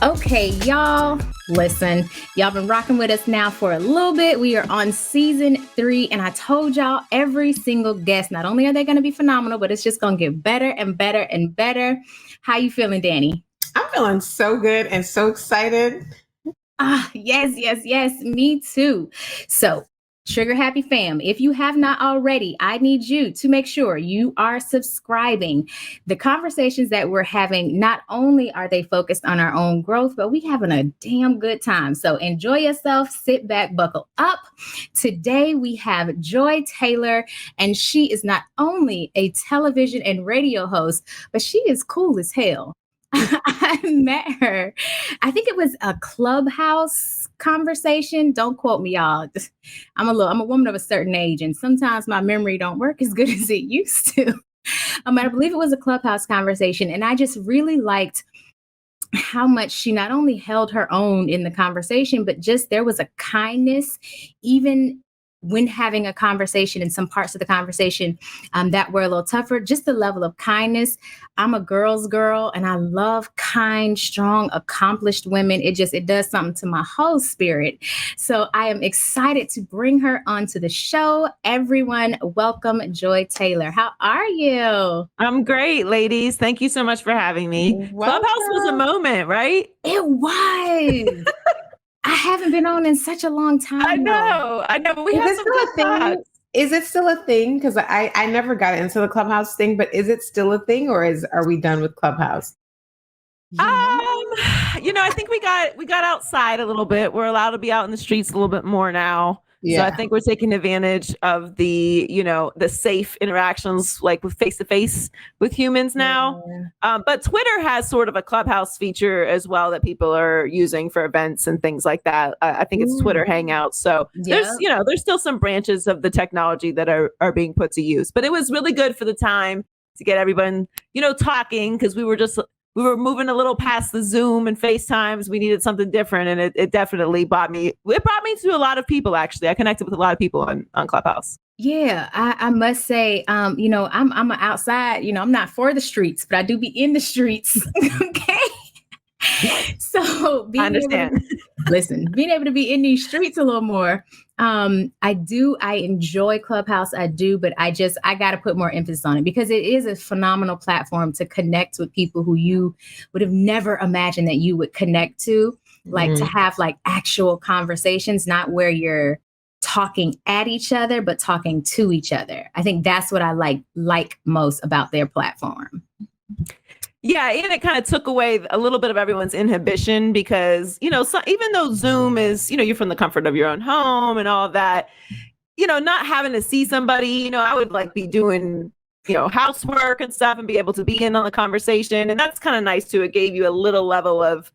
Okay, y'all, listen, y'all been rocking with us now for a little bit. We are on season 3, and I told y'all every single guest, not only are they going to be phenomenal, but it's just going to get better and better and better. How you feeling, Danny? I'm feeling so good and so excited. Yes, me too. So, Trigger Happy Fam, if you have not already, I need you to make sure you are subscribing. The conversations that we're having, not only are they focused on our own growth, but we having a damn good time. So enjoy yourself, sit back, buckle up. Today we have Joy Taylor, and she is not only a television and radio host, but she is cool as hell. I met her. I think it was a Clubhouse conversation. Don't quote me, y'all. I'm a woman of a certain age, and sometimes my memory don't work as good as it used to. I believe it was a Clubhouse conversation, and I just really liked how much she not only held her own in the conversation, but just there was a kindness, even when having a conversation, in some parts of the conversation that were a little tougher, just the level of kindness. I'm a girl's girl, and I love kind, strong, accomplished women. It does something to my whole spirit. So I am excited to bring her onto the show. Everyone, welcome Joy Taylor. How are you? I'm great, ladies. Thank you so much for having me. Welcome. Clubhouse was a moment, right? It was. I haven't been on in such a long time. I know. But we have some good thing. Is it still a thing? Because I never got into the Clubhouse thing, but is it still a thing, or are we done with Clubhouse? I think we got outside a little bit. We're allowed to be out in the streets a little bit more now. Yeah. So I think we're taking advantage of the safe interactions, like with face-to-face with humans now. Yeah. But Twitter has sort of a Clubhouse feature as well that people are using for events and things like that. I think it's Twitter Hangouts. So there's still some branches of the technology that are being put to use. But it was really good for the time to get everyone, talking, because we were moving a little past the Zoom and FaceTimes. We needed something different. And it definitely brought me to a lot of people, actually. I connected with a lot of people on Clubhouse. Yeah, I must say, I'm outside, I'm not for the streets, but I do be in the streets. Okay. So being able to be in these streets a little more. I enjoy Clubhouse. I do, but I got to put more emphasis on it, because it is a phenomenal platform to connect with people who you would have never imagined that you would connect to, like to have like actual conversations, not where you're talking at each other, but talking to each other. I think that's what I like most about their platform. Yeah, and it kind of took away a little bit of everyone's inhibition, because, even though Zoom is, you're from the comfort of your own home and all of that, not having to see somebody, I would like be doing, housework and stuff and be able to be in on the conversation. And that's kind of nice too. It gave you a little level of,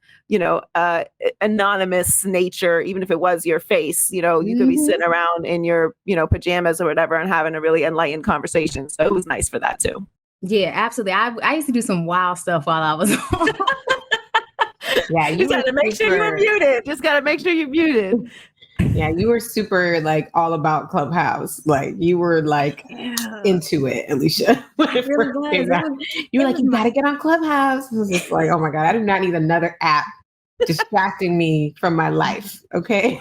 anonymous nature, even if it was your face, you could be sitting around in your, pajamas or whatever and having a really enlightened conversation. So it was nice for that too. Yeah, absolutely. I used to do some wild stuff while I was on. Yeah, you got to make sure you're muted. Just got to make sure you're muted. Yeah, you were super all about Clubhouse. Like you were into it, Alicia. You were like, you got to get on Clubhouse. It was just like, oh my God, I do not need another app distracting me from my life. Okay.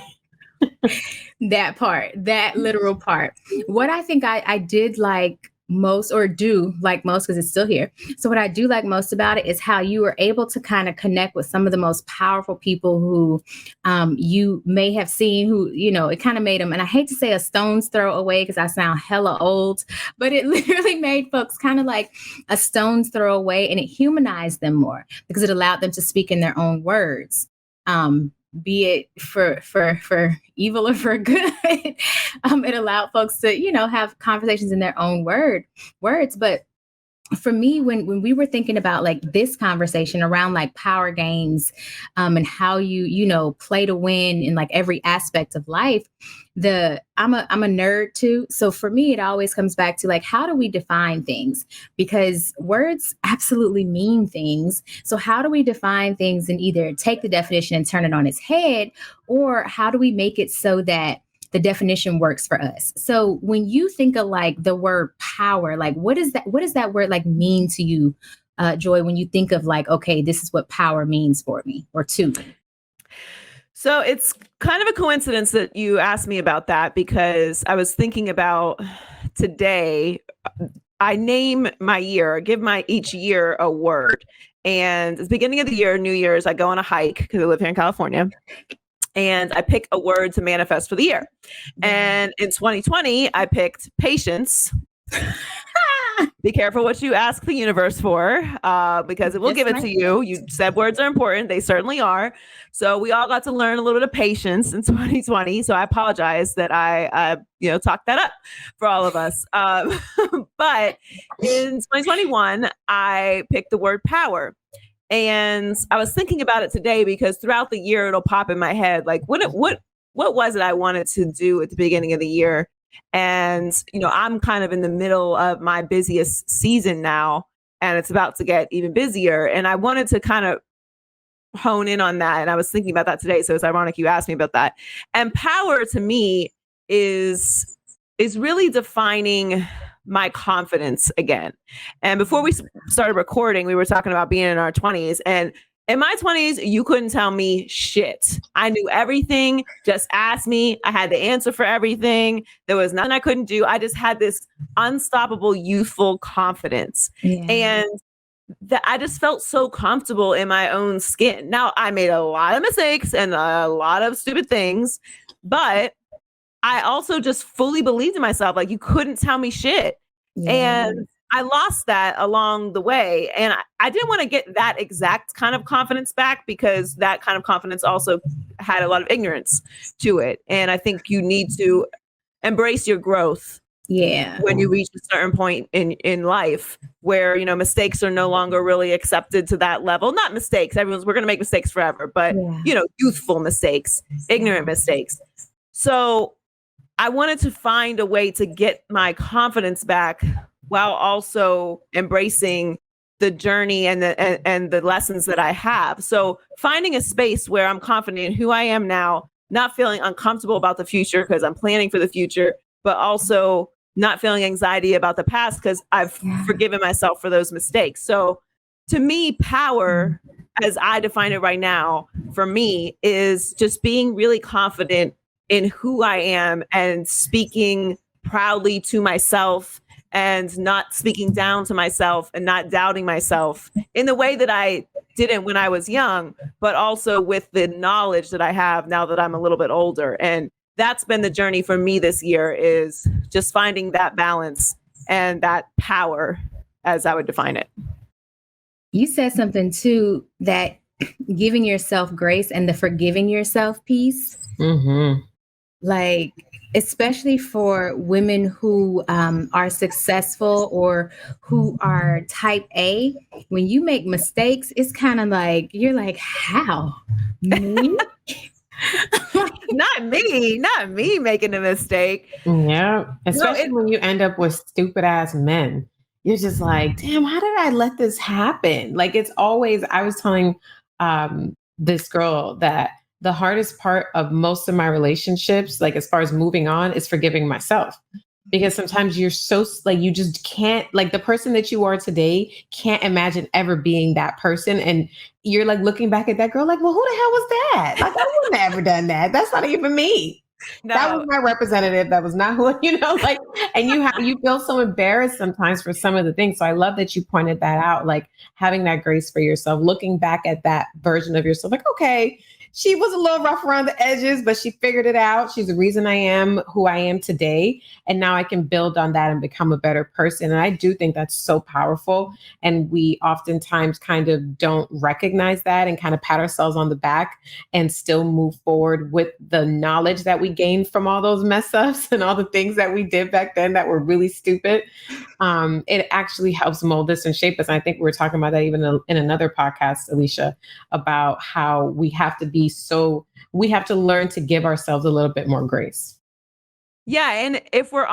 That literal part. What I think I did like most, or do like most, because it's still here. So what I do like most about it is how you were able to kind of connect with some of the most powerful people who you may have seen, who, it kind of made them, and I hate to say a stone's throw away because I sound hella old, but it literally made folks kind of like a stone's throw away, and it humanized them more because it allowed them to speak in their own words. Be it for evil or for good. It allowed folks to, have conversations in their own words. But for me, when we were thinking about like this conversation around like power games, and how you play to win in like every aspect of life, I'm a nerd too. So for me, it always comes back to like, how do we define things? Because words absolutely mean things. So how do we define things and either take the definition and turn it on its head, or how do we make it so that the definition works for us. So when you think of like the word power, like what does that word like mean to you, Joy, when you think of like, okay, this is what power means for me or to me? So it's kind of a coincidence that you asked me about that, because I was thinking about today, I name my year, give each year a word. And at the beginning of the year, New Year's, I go on a hike because I live here in California. And I pick a word to manifest for the year. And in 2020, I picked patience. Be careful what you ask the universe for, because it will give it to you. You said words are important. They certainly are. So we all got to learn a little bit of patience in 2020. So I apologize that I talked that up for all of us. But in 2021, I picked the word power. And I was thinking about it today because throughout the year, it'll pop in my head. Like, what was it I wanted to do at the beginning of the year? And, I'm kind of in the middle of my busiest season now, and it's about to get even busier. And I wanted to kind of hone in on that. And I was thinking about that today. So it's ironic you asked me about that. And power to me is really defining my confidence again. And before we started recording, we were talking about being in our 20s, and in my 20s, you couldn't tell me shit. I knew everything. Just ask me. I had the answer for everything. There was nothing I couldn't do. I just had this unstoppable youthful confidence. Yeah. And that I just felt so comfortable in my own skin. Now, I made a lot of mistakes and a lot of stupid things, but I also just fully believed in myself. Like, you couldn't tell me shit. Yeah. And I lost that along the way. And I didn't want to get that exact kind of confidence back, because that kind of confidence also had a lot of ignorance to it. And I think you need to embrace your growth. Yeah. When you reach a certain point in life where, mistakes are no longer really accepted to that level. Not mistakes. We're going to make mistakes forever, but, youthful mistakes, ignorant mistakes. So I wanted to find a way to get my confidence back while also embracing the journey and the lessons that I have. So finding a space where I'm confident in who I am now, not feeling uncomfortable about the future because I'm planning for the future, but also not feeling anxiety about the past because I've forgiven myself for those mistakes. So to me, power, as I define it right now, for me, is just being really confident in who I am and speaking proudly to myself, and not speaking down to myself and not doubting myself in the way that I didn't when I was young, but also with the knowledge that I have now that I'm a little bit older. And that's been the journey for me this year, is just finding that balance and that power, as I would define it. You said something too, that giving yourself grace and the forgiving yourself piece. Mm-hmm. Like, especially for women who are successful or who are type A, when you make mistakes, it's kind of like, you're like, how? Me? Not me making a mistake. Yeah. Especially when you end up with stupid ass men. You're just like, damn, how did I let this happen? Like, it's always, I was telling this girl that the hardest part of most of my relationships, like as far as moving on, is forgiving myself. Because sometimes you're so, like, you just can't, like, the person that you are today can't imagine ever being that person. And you're like looking back at that girl like, well, who the hell was that? Like, I wouldn't have ever done that. That's not even me. No. That was my representative. That was not who, like, and you feel so embarrassed sometimes for some of the things. So I love that you pointed that out, like having that grace for yourself, looking back at that version of yourself, like, okay, she was a little rough around the edges, but she figured it out. She's the reason I am who I am today. And now I can build on that and become a better person. And I do think that's so powerful. And we oftentimes kind of don't recognize that and kind of pat ourselves on the back and still move forward with the knowledge that we gained from all those mess ups and all the things that we did back then that were really stupid. It actually helps mold us and shape us. And I think we were talking about that even in another podcast, Alicia, about how we have to learn to give ourselves a little bit more grace. Yeah. And if we're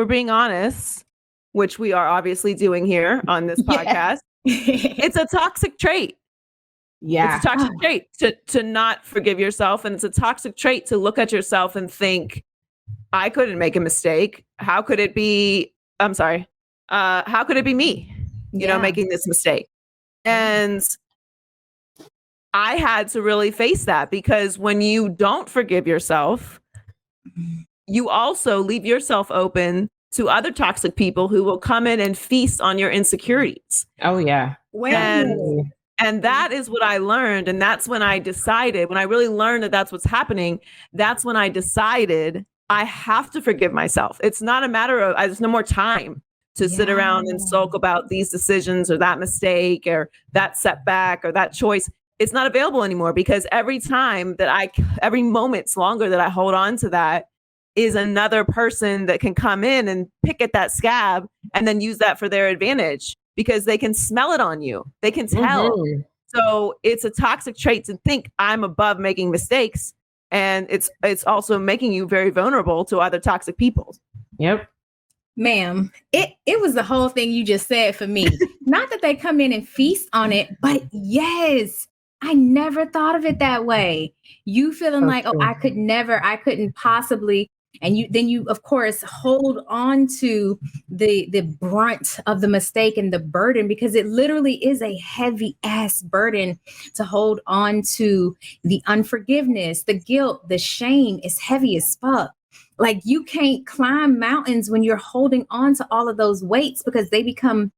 being honest, which we are obviously doing here on this podcast, it's a toxic trait. Yeah. It's a toxic trait to not forgive yourself. And it's a toxic trait to look at yourself and think, I couldn't make a mistake. How could it be? I'm sorry. How could it be me, making this mistake? And I had to really face that, because when you don't forgive yourself, you also leave yourself open to other toxic people who will come in and feast on your insecurities. Oh, yeah. And that is what I learned. And that's when I decided, when I really learned that that's what's happening, that's when I decided I have to forgive myself. It's not a matter of, there's no more time to sit around and sulk about these decisions or that mistake or that setback or that choice. It's not available anymore, because every moment's longer that I hold on to that is another person that can come in and pick at that scab and then use that for their advantage, because they can smell it on you. They can tell. Mm-hmm. So it's a toxic trait to think I'm above making mistakes. And it's also making you very vulnerable to other toxic people. Yep. Ma'am, it was the whole thing you just said for me. Not that they come in and feast on it, but yes, I never thought of it that way. You feeling like, oh, I couldn't possibly. And you of course hold on to the brunt of the mistake and the burden, because it literally is a heavy ass burden to hold on to. The unforgiveness, the guilt, the shame is heavy as fuck. Like, you can't climb mountains when you're holding on to all of those weights, because they become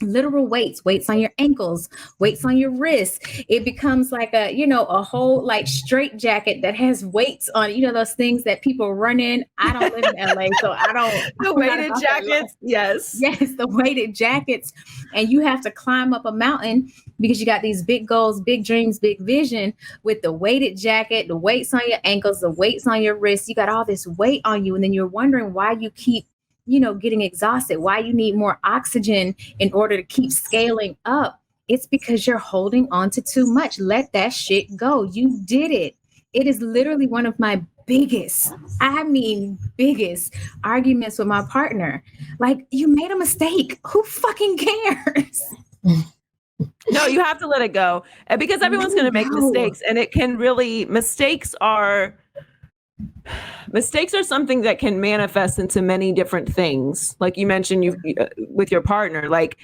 literal weights on your ankles, weights on your wrists. It becomes like a whole like straight jacket that has weights on it. Those things that people run in. I don't live in LA, so I don't. The weighted jackets. Yes, the weighted jackets. And you have to climb up a mountain because you got these big goals, big dreams, big vision, with the weighted jacket, the weights on your ankles, the weights on your wrists. You got all this weight on you. And then you're wondering why you keep getting exhausted, why you need more oxygen in order to keep scaling up. It's because you're holding on to too much. Let that shit go. You did it. It is literally one of my biggest arguments with my partner. Like, you made a mistake. Who fucking cares? No, you have to let it go. And because everyone's going to make mistakes, and it can really, mistakes are something that can manifest into many different things. Like you mentioned, with your partner, like,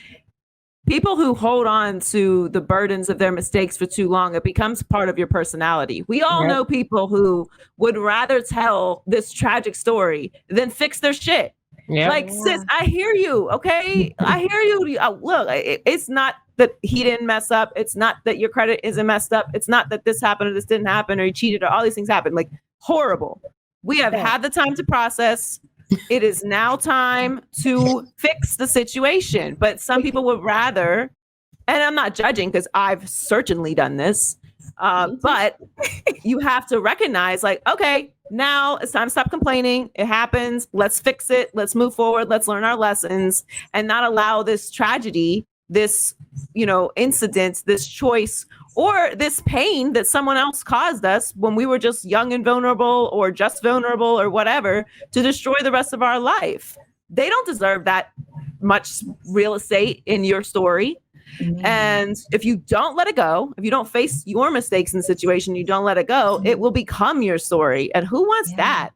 people who hold on to the burdens of their mistakes for too long, it becomes part of your personality. We all know people who would rather tell this tragic story than fix their shit. Yep. Like, sis, I hear you. Okay. I hear you. Look, it's not that he didn't mess up. It's not that your credit isn't messed up. It's not that this happened or this didn't happen or he cheated or all these things happened. Like, horrible. We have had the time to process. It is now time to fix the situation. But some people would rather, and I'm not judging because I've certainly done this, but you have to recognize, like, okay, now it's time to stop complaining. It happens. Let's fix it. Let's move forward. Let's learn our lessons and not allow this tragedy, this, incident, this choice, or this pain that someone else caused us when we were just young and vulnerable or just vulnerable or whatever, to destroy the rest of our life. They don't deserve that much real estate in your story. Mm-hmm. And if you don't let it go, if you don't face your mistakes in the situation, you don't let it go, it will become your story. And who wants that?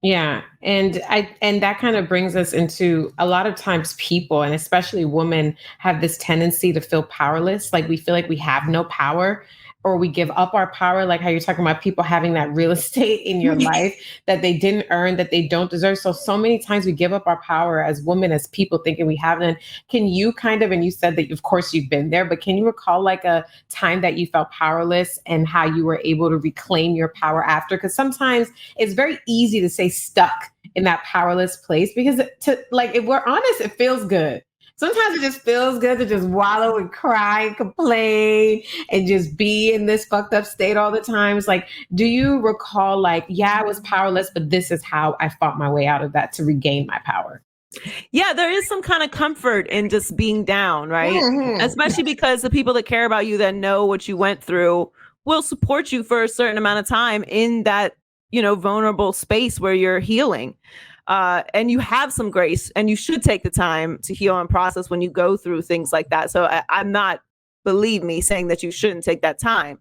Yeah. And that kind of brings us into, a lot of times people, and especially women, have this tendency to feel powerless. Like, we feel like we have no power, or we give up our power. Like how you're talking about people having that real estate in your life that they didn't earn, that they don't deserve. So many times we give up our power as women, as people, thinking we have none. Can you and you said that of course you've been there, but can you recall like a time that you felt powerless and how you were able to reclaim your power after? Because sometimes it's very easy to stay stuck in that powerless place, because if we're honest, it feels good. Sometimes it just feels good to just wallow and cry and complain and just be in this fucked up state all the time. It's like, do you recall like, I was powerless, but this is how I fought my way out of that to regain my power? Yeah, there is some kind of comfort in just being down, right? Mm-hmm. Especially because the people that care about you, that know what you went through, will support you for a certain amount of time in that, vulnerable space where you're healing. And you have some grace, and you should take the time to heal and process when you go through things like that. So I'm not believe me saying that you shouldn't take that time.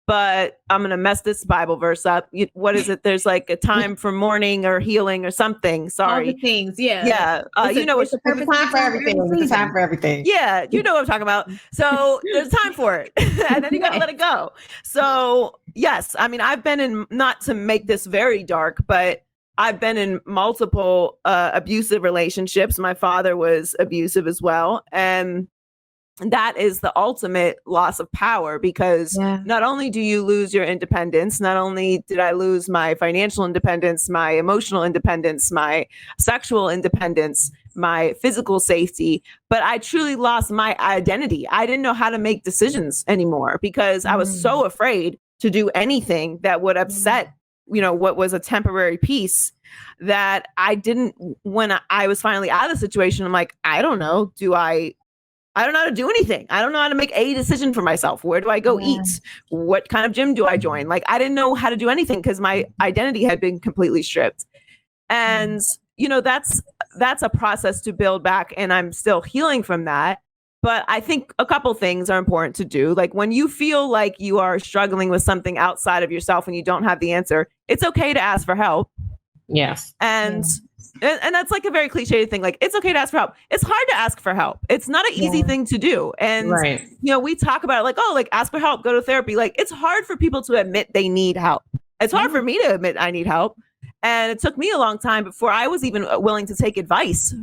But I'm going to mess this Bible verse up. What is it? There's like a time for mourning or healing or something. Sorry. All the things. Yeah. Yeah. It's a There's a time for everything. There's a time for everything. Yeah. You know what I'm talking about. So there's time for it. And then you got to let it go. So yes, I mean, I've been in, not to make this very dark, but I've been in multiple abusive relationships. My father was abusive as well. And that is the ultimate loss of power, because not only do you lose your independence, not only did I lose my financial independence, my emotional independence, my sexual independence, my physical safety, but I truly lost my identity. I didn't know how to make decisions anymore because I was so afraid to do anything that would upset, what was a temporary peace, that I didn't, when I was finally out of the situation, I'm like, I don't know. I don't know how to do anything. I don't know how to make a decision for myself. Where do I go eat? What kind of gym do I join? Like, I didn't know how to do anything because my identity had been completely stripped. And, that's a process to build back. And I'm still healing from that. But I think a couple things are important to do. Like, when you feel like you are struggling with something outside of yourself and you don't have the answer, it's okay to ask for help. Yes. And that's like a very cliche thing. Like, it's okay to ask for help. It's hard to ask for help. It's not an easy thing to do. And, we talk about it like, oh, like, ask for help, go to therapy. Like, it's hard for people to admit they need help. It's hard for me to admit I need help. And it took me a long time before I was even willing to take advice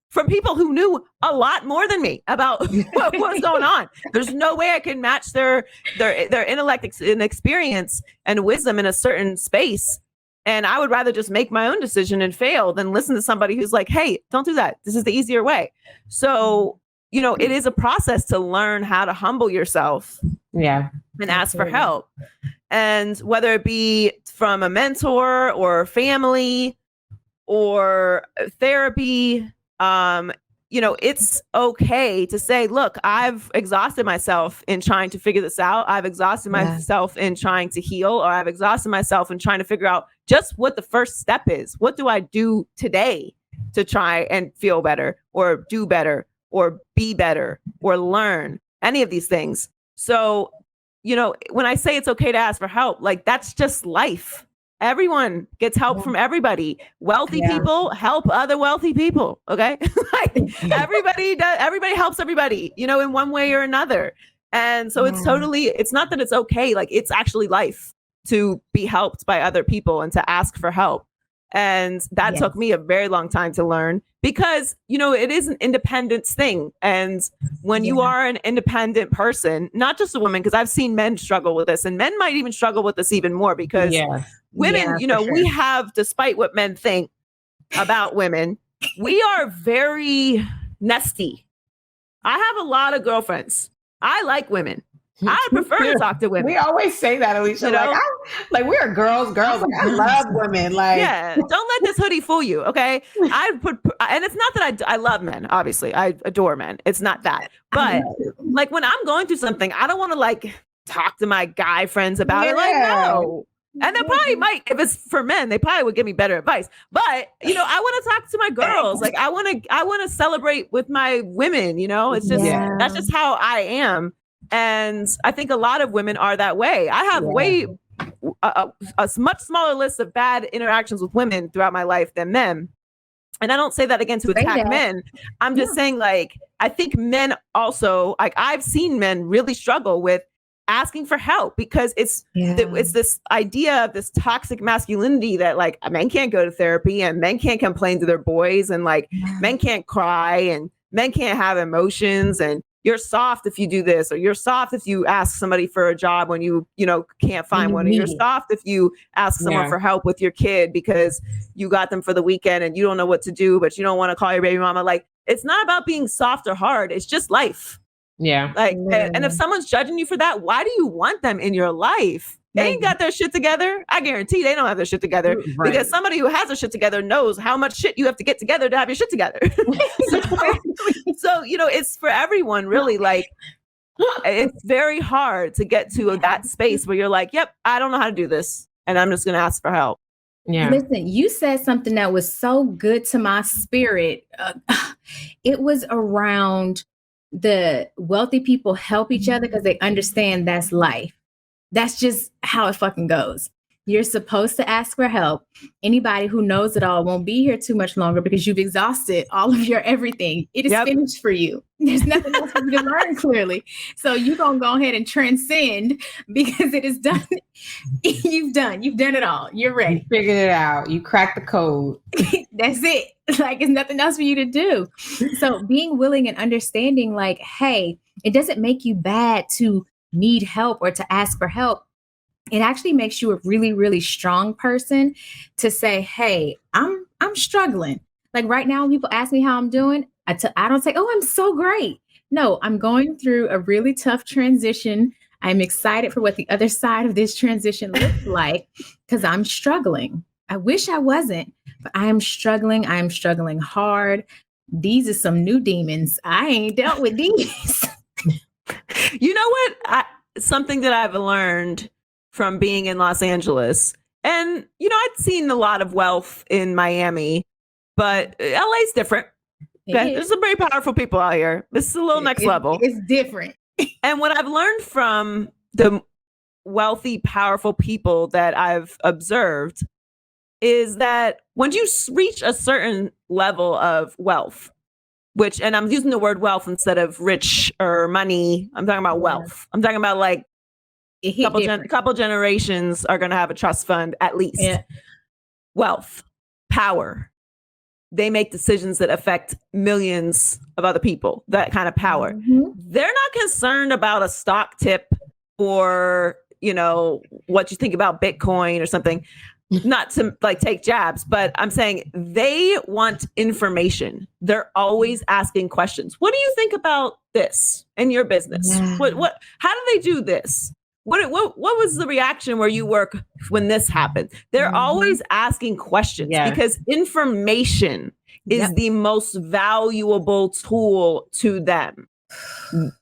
from people who knew a lot more than me about what was going on. There's no way I can match their intellect and experience and wisdom in a certain space. And I would rather just make my own decision and fail than listen to somebody who's like, hey, don't do that. This is the easier way. So, it is a process to learn how to humble yourself. Yeah. And ask for help. And whether it be from a mentor or family or therapy, it's okay to say, look, I've exhausted myself in trying to figure this out. I've exhausted myself in trying to heal, or I've exhausted myself in trying to figure out just what the first step is. What do I do today to try and feel better or do better or be better or learn any of these things? So, when I say it's okay to ask for help, like, that's just life. Everyone gets help from everybody. Wealthy people help other wealthy people. Okay. Like, everybody helps everybody, in one way or another. And so it's not that it's okay. Like, it's actually life to be helped by other people and to ask for help. And that took me a very long time to learn, because, it is an independence thing. And when you are an independent person, not just a woman, because I've seen men struggle with this, and men might even struggle with this even more, because women, we have, despite what men think about women, we are very nesty. I have a lot of girlfriends. I like women. I prefer to talk to women. We always say that, Alicia. Like we're girls. Like, I love women. Like, don't let this hoodie fool you. Okay. And it's not that I love men. Obviously, I adore men. It's not that. But like, when I'm going through something, I don't want to like talk to my guy friends about it. Like, no. And they probably might, if it's for men, they probably would give me better advice. But, I want to talk to my girls. Like, I want to celebrate with my women, it's just, that's just how I am. And I think a lot of women are that way. I have a much smaller list of bad interactions with women throughout my life than men. And I don't say that again to attack men. I'm just saying, like, I think men also, like, I've seen men really struggle with asking for help, because it's this idea of this toxic masculinity that, like, men can't go to therapy and men can't complain to their boys, and like men can't cry and men can't have emotions, and you're soft if you do this, or you're soft if you ask somebody for a job when you can't find one, or you're soft if you ask someone for help with your kid because you got them for the weekend and you don't know what to do, but you don't want to call your baby mama. Like, it's not about being soft or hard. It's just life. Yeah. Like, and if someone's judging you for that, why do you want them in your life? They ain't got their shit together. I guarantee they don't have their shit together, because somebody who has their shit together knows how much shit you have to get together to have your shit together. So, it's for everyone, really. Like, it's very hard to get to that space where you're like, yep, I don't know how to do this, and I'm just going to ask for help. Yeah. Listen, you said something that was so good to my spirit. It was around the wealthy people help each other because they understand that's life. That's just how it fucking goes. You're supposed to ask for help. Anybody who knows it all won't be here too much longer because you've exhausted all of your everything. It is finished for you. There's nothing else for you to learn clearly. So you're going to go ahead and transcend because it is done. You've done it all. You're ready. You figured it out. You cracked the code. That's it. Like, there's nothing else for you to do. So being willing and understanding, like, hey, it doesn't make you bad to need help or to ask for help. It actually makes you a really, really strong person to say, hey, I'm struggling. Like right now, when people ask me how I'm doing, I don't say, oh, I'm so great. No, I'm going through a really tough transition. I'm excited for what the other side of this transition looks like because I'm struggling. I wish I wasn't, but I am struggling. I am struggling hard. These are some new demons. I ain't dealt with these. You know what? Something that I've learned from being in Los Angeles, and I'd seen a lot of wealth in Miami, but LA's different. Okay? There's some very powerful people out here. This is a little next level. It's different. And what I've learned from the wealthy, powerful people that I've observed is that when you reach a certain level of wealth, and I'm using the word wealth instead of rich or money, I'm talking about wealth. I'm talking about like couple generations are going to have a trust fund at least. Yeah. Wealth, power. They make decisions that affect millions of other people, that kind of power. Mm-hmm. They're not concerned about a stock tip or, what you think about Bitcoin or something. Not to like take jabs, but I'm saying they want information. They're always asking questions. What do you think about this in your business? Yeah. How do they do this? What was the reaction where you work when this happened? They're always asking questions because information is the most valuable tool to them.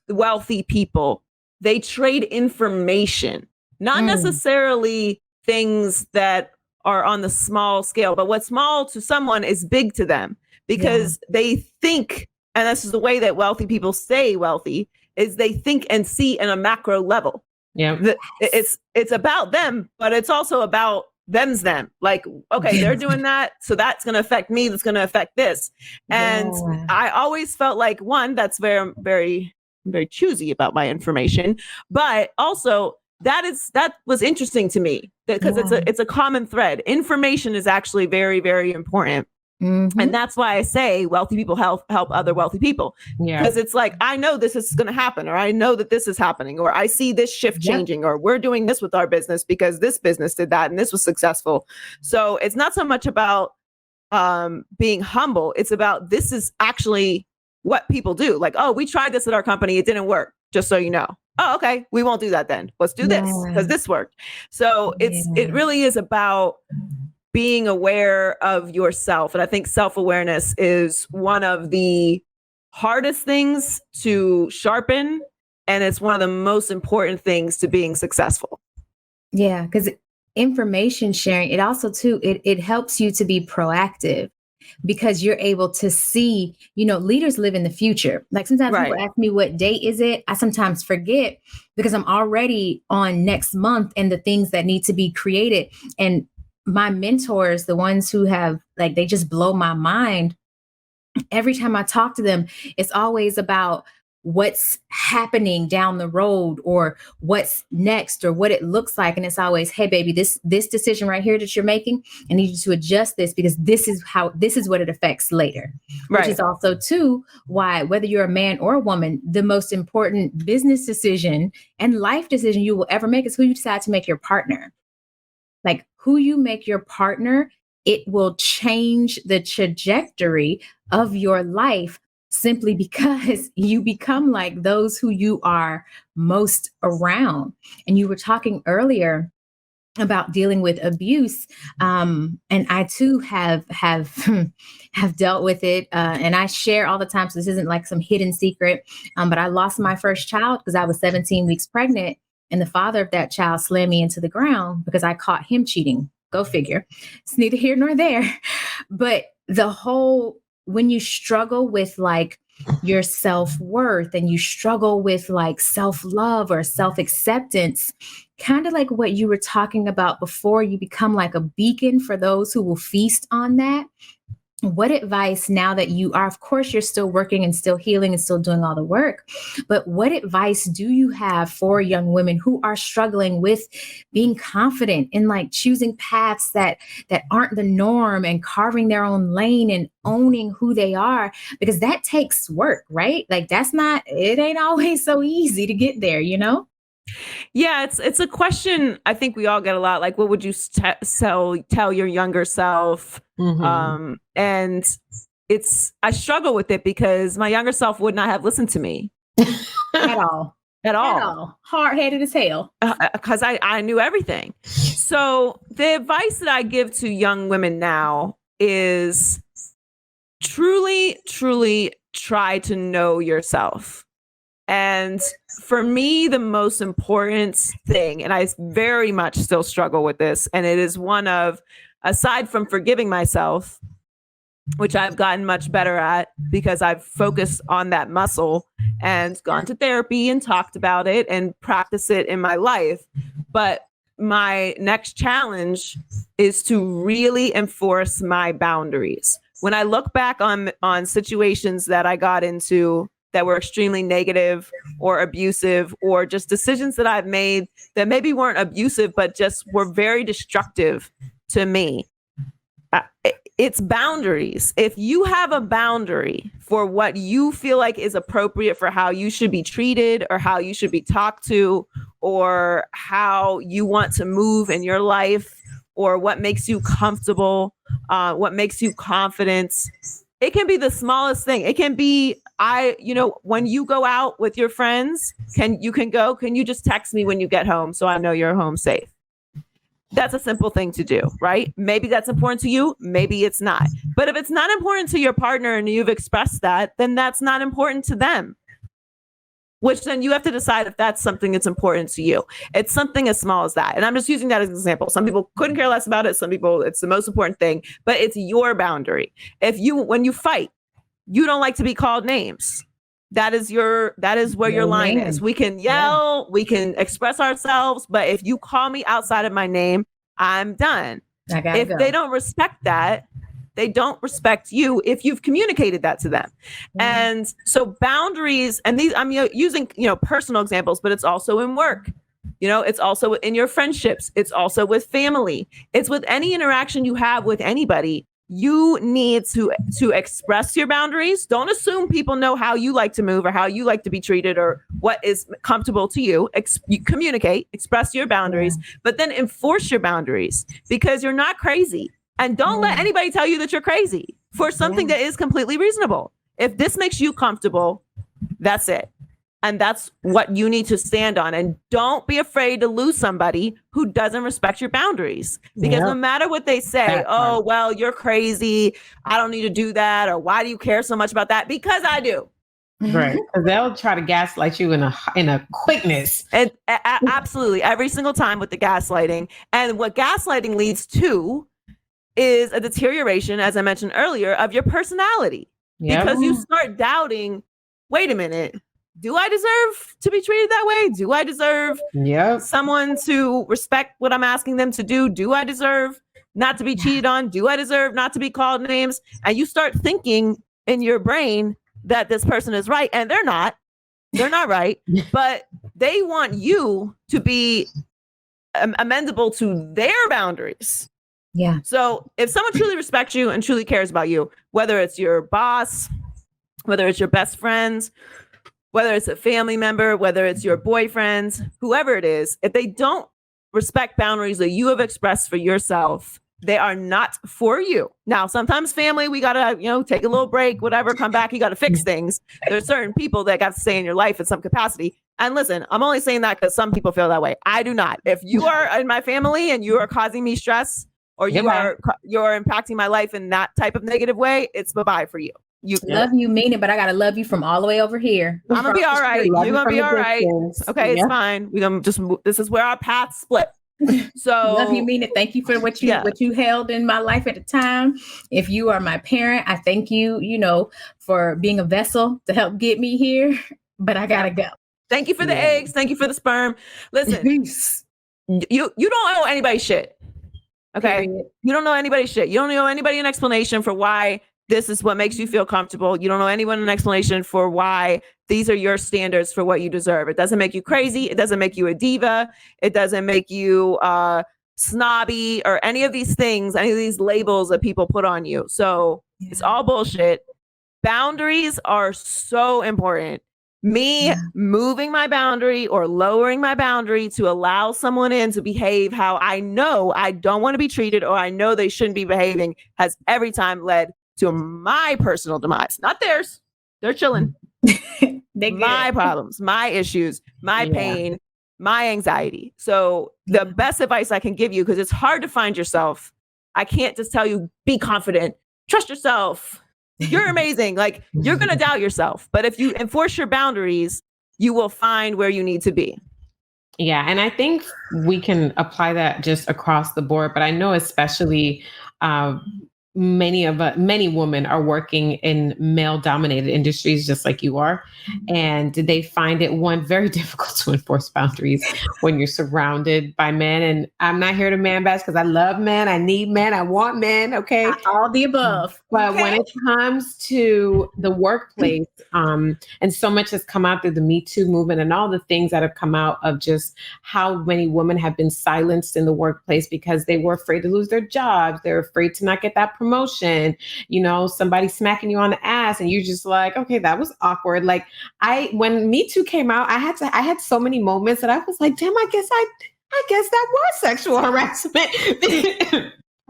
Wealthy people, they trade information, not necessarily things that are on the small scale, but what's small to someone is big to them because they think, and this is the way that wealthy people stay wealthy, is they think and see in a macro level. Yeah, it's about them, but it's also about them. Like, okay, they're doing that, so that's going to affect me. That's going to affect this. And I always felt like that's very, very, very choosy about my information, but also that was interesting to me because it's a common thread. Information is actually very, very important. Mm-hmm. And that's why I say wealthy people help other wealthy people. Yeah. Because it's like, I know this is going to happen, or I know that this is happening, or I see this shift changing, or we're doing this with our business because this business did that and this was successful. So it's not so much about being humble. It's about, this is actually what people do. Like, oh, we tried this at our company. It didn't work. Just so you know. Oh, okay. We won't do that then. Let's do this because this worked. So it really is about being aware of yourself. And I think self-awareness is one of the hardest things to sharpen. And it's one of the most important things to being successful. Yeah, because information sharing, it also too, it helps you to be proactive because you're able to see, leaders live in the future. Like sometimes people ask me what date is it? I sometimes forget because I'm already on next month and the things that need to be created. And my mentors, the ones who have they just blow my mind. Every time I talk to them, it's always about what's happening down the road or what's next or what it looks like. And it's always, hey, baby, this decision right here that you're making, I need you to adjust this because this is what it affects later. Right. Which is also too why, whether you're a man or a woman, the most important business decision and life decision you will ever make is who you decide to make your partner. Like who you make your partner, it will change the trajectory of your life simply because you become like those who you are most around. And you were talking earlier about dealing with abuse. And I too have dealt with it. And I share all the time. So this isn't like some hidden secret. But I lost my first child because I was 17 weeks pregnant. And the father of that child slammed me into the ground because I caught him cheating. Go figure. It's neither here nor there. But when you struggle with your self-worth and you struggle with like self-love or self-acceptance, kind of like what you were talking about before, you become like a beacon for those who will feast on that. What advice, now that you are, of course, you're still working and still healing and still doing all the work, but what advice do you have for young women who are struggling with being confident in like choosing paths that aren't the norm and carving their own lane and owning who they are? Because that takes work, right? Like it ain't always so easy to get there, you know? Yeah, it's a question I think we all get a lot. Like, what would you tell your younger self? Mm-hmm. And I struggle with it because my younger self would not have listened to me At all. Hard-headed as hell. Because I knew everything. So the advice that I give to young women now is truly, truly try to know yourself. And for me, the most important thing, and I very much still struggle with this, and it is one of, aside from forgiving myself, which I've gotten much better at because I've focused on that muscle and gone to therapy and talked about it and practiced it in my life. But my next challenge is to really enforce my boundaries. When I look back on situations that I got into that were extremely negative or abusive, or just decisions that I've made that maybe weren't abusive, but just were very destructive to me. It's boundaries. If you have a boundary for what you feel like is appropriate for how you should be treated or how you should be talked to, or how you want to move in your life, or what makes you comfortable, what makes you confident, it can be the smallest thing. It can be, when you go out with your friends, can you just text me when you get home so I know you're home safe? That's a simple thing to do, right? Maybe that's important to you, maybe it's not. But if it's not important to your partner and you've expressed that, then that's not important to them. Which then you have to decide if that's something that's important to you. It's something as small as that. And I'm just using that as an example. Some people couldn't care less about it. Some people, it's the most important thing, but it's your boundary. When you fight, you don't like to be called names. That is where your line is. We can yell, we can express ourselves, but if you call me outside of my name, I'm done. If they don't respect that, they don't respect you if you've communicated that to them. And so boundaries, and these, I'm using, personal examples, but it's also in work. It's also in your friendships. It's also with family. It's with any interaction you have with anybody. You need to express your boundaries. Don't assume people know how you like to move or how you like to be treated or what is comfortable to you. You communicate, express your boundaries, but then enforce your boundaries because you're not crazy. And don't let anybody tell you that you're crazy for something that is completely reasonable. If this makes you comfortable, that's it. And that's what you need to stand on. And don't be afraid to lose somebody who doesn't respect your boundaries. Because no matter what they say, oh, well, you're crazy, I don't need to do that. Or why do you care so much about that? Because I do. Right. Because they'll try to gaslight you in a quickness. And absolutely. Every single time with the gaslighting. And what gaslighting leads to is a deterioration, as I mentioned earlier, of your personality. Because you start doubting, wait a minute, do I deserve to be treated that way? Do I deserve someone to respect what I'm asking them to do? Do I deserve not to be cheated on? Do I deserve not to be called names? And you start thinking in your brain that this person is right, and they're not. They're not right, but they want you to be amendable to their boundaries. Yeah. So if someone truly respects you and truly cares about you, whether it's your boss, whether it's your best friends, whether it's a family member, whether it's your boyfriends, whoever it is, if they don't respect boundaries that you have expressed for yourself, they are not for you. Now, sometimes family, we got to, take a little break, whatever, come back, you got to fix things. There's certain people that got to stay in your life in some capacity. And listen, I'm only saying that because some people feel that way. I do not. If you are in my family and you are causing me stress or you're impacting my life in that type of negative way, it's bye-bye for you. Love you, mean it, but I gotta love you from all the way over here. I'm gonna be all right. You're gonna be all right. Okay, it's fine. This is where our paths split. So love you, mean it. Thank you for what you held in my life at the time. If you are my parent, I thank you, for being a vessel to help get me here. But I gotta go. Thank you for the eggs. Thank you for the sperm. Listen, you don't owe anybody shit. Okay. Period. You don't know anybody's shit. You don't know anybody an explanation for why this is what makes you feel comfortable. You don't know anyone an explanation for why these are your standards for what you deserve. It doesn't make you crazy. It doesn't make you a diva. It doesn't make you snobby or any of these things, any of these labels that people put on you. So it's all bullshit. Boundaries are so important. Me moving my boundary or lowering my boundary to allow someone in to behave how I know I don't want to be treated or I know they shouldn't be behaving has every time led to my personal demise, not theirs. They're chilling. My problems, my issues, my pain, my anxiety. So the best advice I can give you, because it's hard to find yourself. I can't just tell you, be confident, trust yourself. You're amazing. Like, you're going to doubt yourself. But if you enforce your boundaries, you will find where you need to be. Yeah. And I think we can apply that just across the board. But I know especially many women are working in male dominated industries, just like you are. And they find it very difficult to enforce boundaries when you're surrounded by men. And I'm not here to man bash because I love men. I need men. I want men. Okay. All the above. But when it comes to the workplace, and so much has come out through the Me Too movement and all the things that have come out of just how many women have been silenced in the workplace because they were afraid to lose their jobs. They're afraid to not get that promotion, somebody smacking you on the ass and you're just like, okay, that was awkward. Like when Me Too came out, I had so many moments that I was like, damn, I guess that was sexual harassment.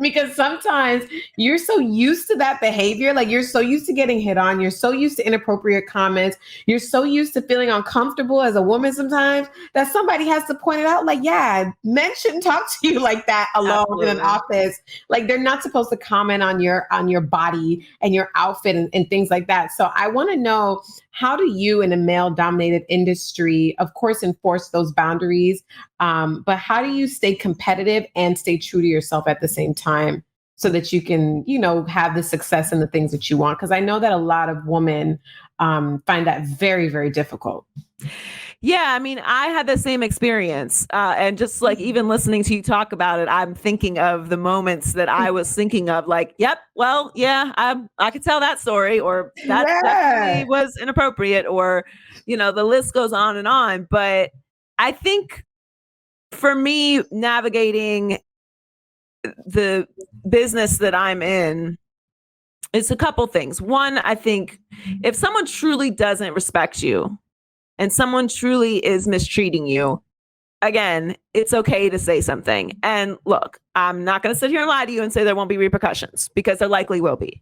Because sometimes you're so used to that behavior, like you're so used to getting hit on, you're so used to inappropriate comments, you're so used to feeling uncomfortable as a woman sometimes that somebody has to point it out, like, yeah, men shouldn't talk to you like that alone in an office. Like, they're not supposed to comment on your body and your outfit and things like that. So I want to know, how do you in a male dominated industry, of course, enforce those boundaries? But how do you stay competitive and stay true to yourself at the same time so that you can, have the success in the things that you want? Because I know that a lot of women find that very, very difficult. Yeah, I mean, I had the same experience. And just like even listening to you talk about it, I'm thinking of the moments that I was thinking of, like, yep, well, yeah, I could tell that story, or that definitely was inappropriate, or, the list goes on and on. But I think for me, navigating the business that I'm in, it's a couple things. One, I think if someone truly doesn't respect you, and someone truly is mistreating you, again, it's okay to say something. And look, I'm not going to sit here and lie to you and say there won't be repercussions, because there likely will be.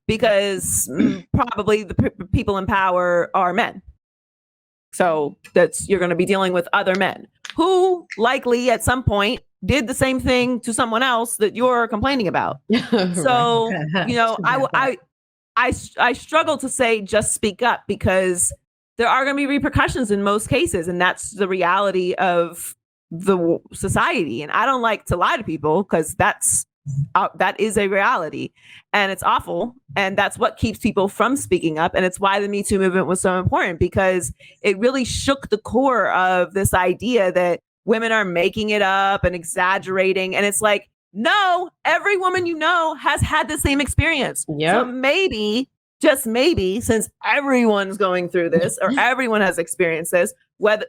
Because probably the people in power are men. So you're going to be dealing with other men who likely at some point did the same thing to someone else that you're complaining about. So, I struggle to say just speak up, because there are going to be repercussions in most cases. And that's the reality of the society. And I don't like to lie to people, because that is a reality, and it's awful. And that's what keeps people from speaking up. And it's why the Me Too movement was so important, because it really shook the core of this idea that women are making it up and exaggerating. And it's like, no, every woman has had the same experience. Yep. So maybe, just maybe, since everyone's going through this, or everyone has experienced this,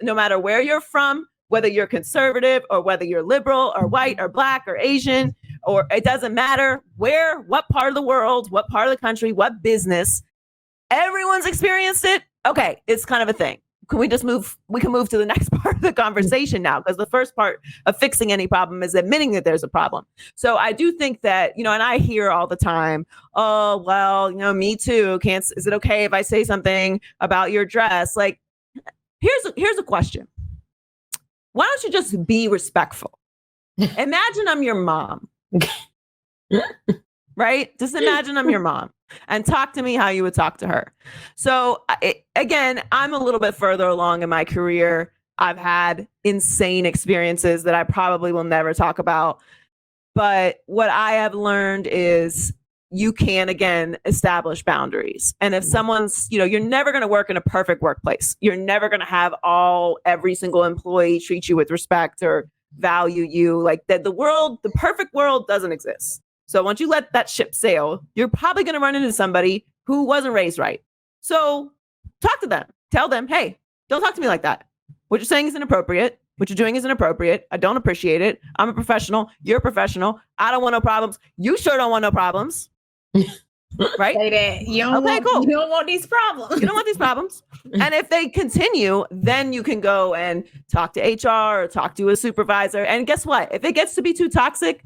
no matter where you're from, whether you're conservative or whether you're liberal or white or black or Asian, or it doesn't matter what part of the world, what part of the country, what business, everyone's experienced it. Okay, it's kind of a thing. Can we just move? We can move to the next part of the conversation now, because the first part of fixing any problem is admitting that there's a problem. So I do think that, and I hear all the time, oh, well, Me Too. Is it okay if I say something about your dress? Like, here's a question. Why don't you just be respectful? Imagine I'm your mom, right? Just imagine I'm your mom, and talk to me how you would talk to her. So again, I'm a little bit further along in my career. I've had insane experiences that I probably will never talk about. But what I have learned is you can, again, establish boundaries. And if someone's, you're never going to work in a perfect workplace. You're never going to have every single employee treat you with respect or value you. Like that, the perfect world doesn't exist. So once you let that ship sail, you're probably going to run into somebody who wasn't raised right. So talk to them. Tell them, hey, don't talk to me like that. What you're saying is inappropriate. What you're doing is inappropriate. I don't appreciate it. I'm a professional. You're a professional. I don't want no problems. You sure don't want no problems. Right? Say that. You don't want these problems. You don't want these problems. And if they continue, then you can go and talk to HR or talk to a supervisor. And guess what? If it gets to be too toxic,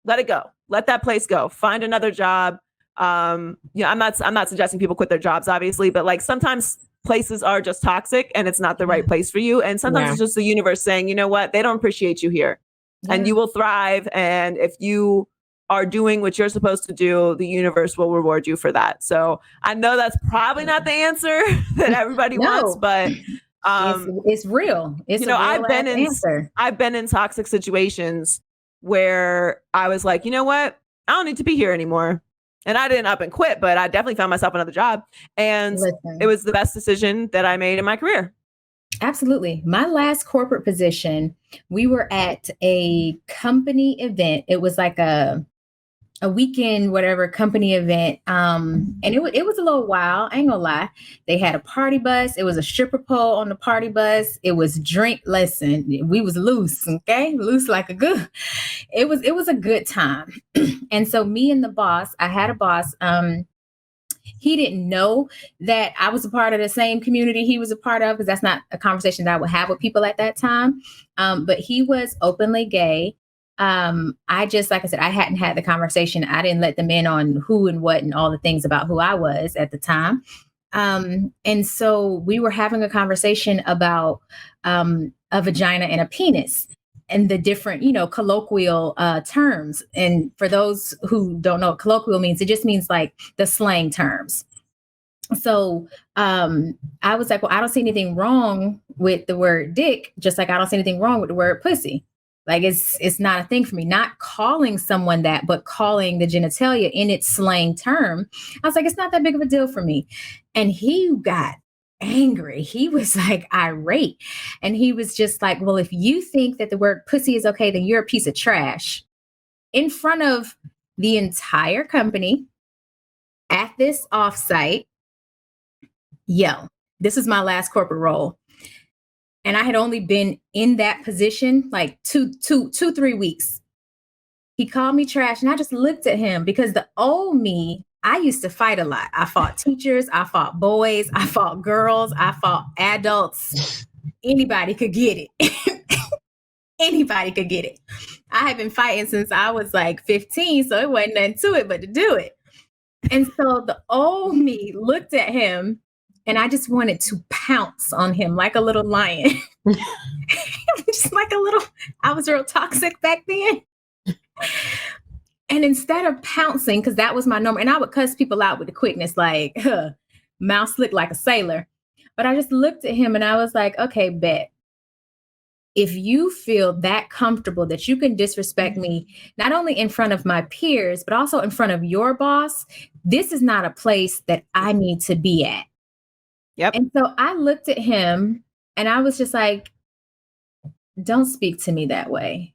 let it go. Let that place go. Find another job. I'm not suggesting people quit their jobs, obviously, but like sometimes places are just toxic and it's not the right place for you. And sometimes it's just the universe saying, you know what, they don't appreciate you here and you will thrive. And if you are doing what you're supposed to do, the universe will reward you for that. So I know that's probably not the answer that everybody wants, but it's real. It's I've been in toxic situations where I was like, you know what, I don't need to be here anymore. And I didn't up and quit, but I definitely found myself another job. And it was the best decision that I made in my career. Absolutely. My last corporate position, we were at a company event. It was like a weekend, whatever company event. And it was a little wild. I ain't gonna lie. They had a party bus. It was a stripper pole on the party bus. It was listen, we was loose. Okay. Loose like a good, it was a good time. And so me and the boss, I had a boss, he didn't know that I was a part of the same community he was a part of, because that's not a conversation that I would have with people at that time. But he was openly gay. I just, like I said, I hadn't had the conversation. I didn't let them in on who and what and all the things about who I was at the time. And so we were having a conversation about a vagina and a penis and the different, colloquial terms. And for those who don't know what colloquial means, it just means like the slang terms. So I was like, well, I don't see anything wrong with the word dick, just like I don't see anything wrong with the word pussy. Like it's not a thing for me, not calling someone that, but calling the genitalia in its slang term. I was like, it's not that big of a deal for me. And he got angry. He was like irate. And he was just like, well, if you think that the word pussy is okay, then you're a piece of trash, in front of the entire company at this offsite. Yo, this is my last corporate role. And I had only been in that position like 3 weeks. He called me trash and I just looked at him, because the old me, I used to fight a lot. I fought teachers, I fought boys, I fought girls, I fought adults. Anybody could get it. Anybody could get it. I had been fighting since I was like 15, so it wasn't nothing to it but to do it. And so the old me looked at him, and I just wanted to pounce on him like a little lion. Just like I was real toxic back then. And instead of pouncing, because that was my norm, and I would cuss people out with the quickness, like, mouth slick like a sailor. But I just looked at him and I was like, okay, bet. If you feel that comfortable that you can disrespect me, not only in front of my peers, but also in front of your boss, this is not a place that I need to be at. Yep. And so I looked at him and I was just like, don't speak to me that way.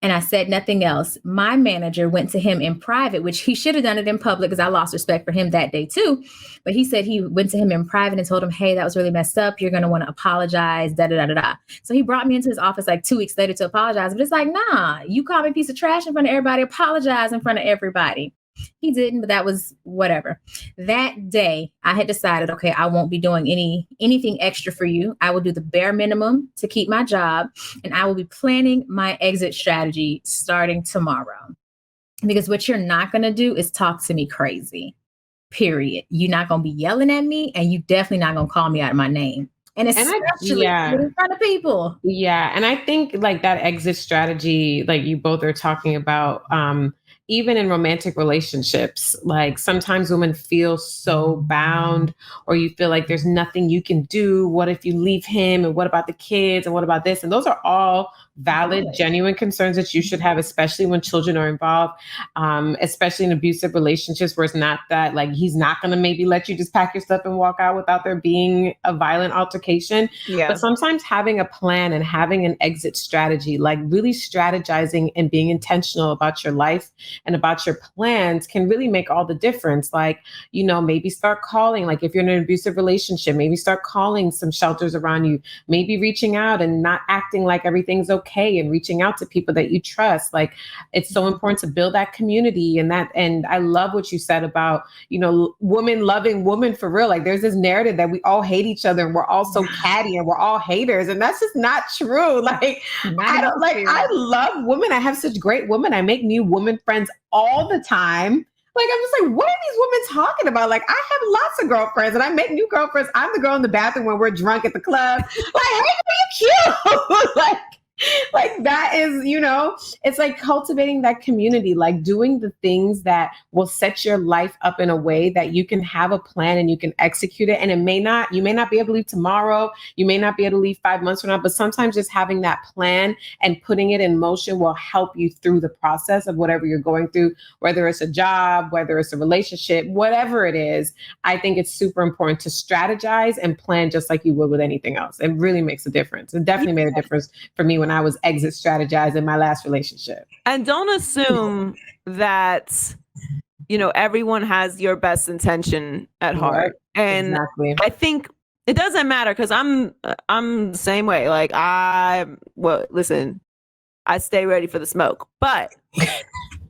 And I said nothing else. My manager went to him in private, which he should have done it in public, because I lost respect for him that day too. But he said he went to him in private and told him, hey, that was really messed up. You're going to want to apologize, da, da, da, da, da. So he brought me into his office like 2 weeks later to apologize. But it's like, nah, you call me a piece of trash in front of everybody, apologize in front of everybody. He didn't, but that was whatever. That day, I had decided, okay, I won't be doing anything extra for you. I will do the bare minimum to keep my job, and I will be planning my exit strategy starting tomorrow. Because what you're not going to do is talk to me crazy, period. You're not going to be yelling at me, and you definitely not going to call me out of my name. And especially in front of people. Yeah. And I think like that exit strategy, like you both are talking about, even in romantic relationships, like sometimes women feel so bound, or you feel like there's nothing you can do. What if you leave him? And what about the kids? And what about this? And those are all valid, genuine concerns that you should have, especially when children are involved, especially in abusive relationships where it's not that like he's not going to maybe let you just pack your stuff and walk out without there being a violent altercation. Yeah. But sometimes having a plan and having an exit strategy, like really strategizing and being intentional about your life and about your plans can really make all the difference. Like, you know, maybe start calling, like if you're in an abusive relationship, maybe start calling some shelters around you, maybe reaching out and not acting like everything's okay, and reaching out to people that you trust. Like it's so important to build that community and I love what you said about, you know, women loving women for real. Like there's this narrative that we all hate each other and we're all so catty and we're all haters. And that's just not true. Like I love women. I have such great women. I make new women friends all the time. Like, I'm just like, what are these women talking about? Like, I have lots of girlfriends and I make new girlfriends. I'm the girl in the bathroom when we're drunk at the club. Like, hey, are you cute? like that is, you know, it's like cultivating that community, like doing the things that will set your life up in a way that you can have a plan and you can execute it. And you may not be able to leave tomorrow. You may not be able to leave 5 months from now, but sometimes just having that plan and putting it in motion will help you through the process of whatever you're going through, whether it's a job, whether it's a relationship, whatever it is. I think it's super important to strategize and plan just like you would with anything else. It really makes a difference. It definitely made a difference for me when I was exit strategizing in my last relationship. And don't assume that, you know, everyone has your best intention at heart. And exactly. I think it doesn't matter because I'm the same way. Like listen, I stay ready for the smoke. But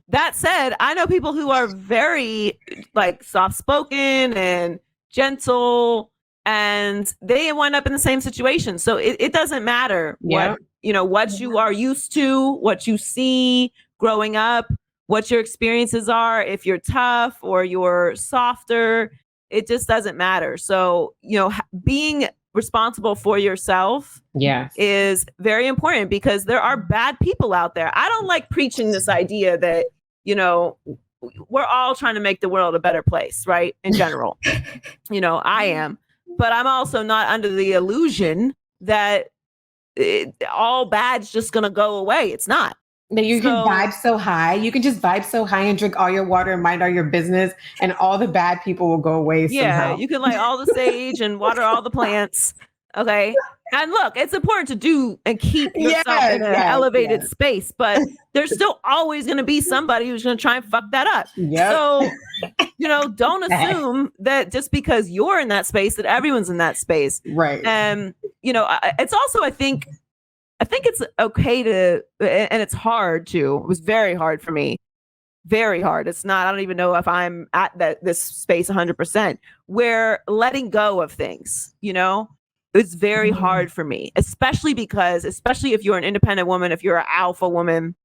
that said, I know people who are very like soft-spoken and gentle, and they wind up in the same situation. So it doesn't matter what you are used to, what you see growing up, what your experiences are. If you're tough or you're softer, it just doesn't matter. So, you know, being responsible for yourself is very important because there are bad people out there. I don't like preaching this idea that, you know, we're all trying to make the world a better place, right? In general, you know, I am. But I'm also not under the illusion that all bad's just going to go away. It's not. That you can vibe so high. You can just vibe so high and drink all your water and mind all your business, and all the bad people will go away somehow. You can light all the sage and water all the plants. Okay. And look, it's important to do and keep yourself in an elevated space, but there's still always going to be somebody who's going to try and fuck that up. Yep. So, you know, don't assume that just because you're in that space, that everyone's in that space. Right. And, you know, it's also, I think it's okay to, and it's hard too. It was very hard for me. Very hard. It's not, I don't even know if I'm at this space 100%, where letting go of things, you know, it's very hard for me, especially if you're an independent woman, if you're an alpha woman,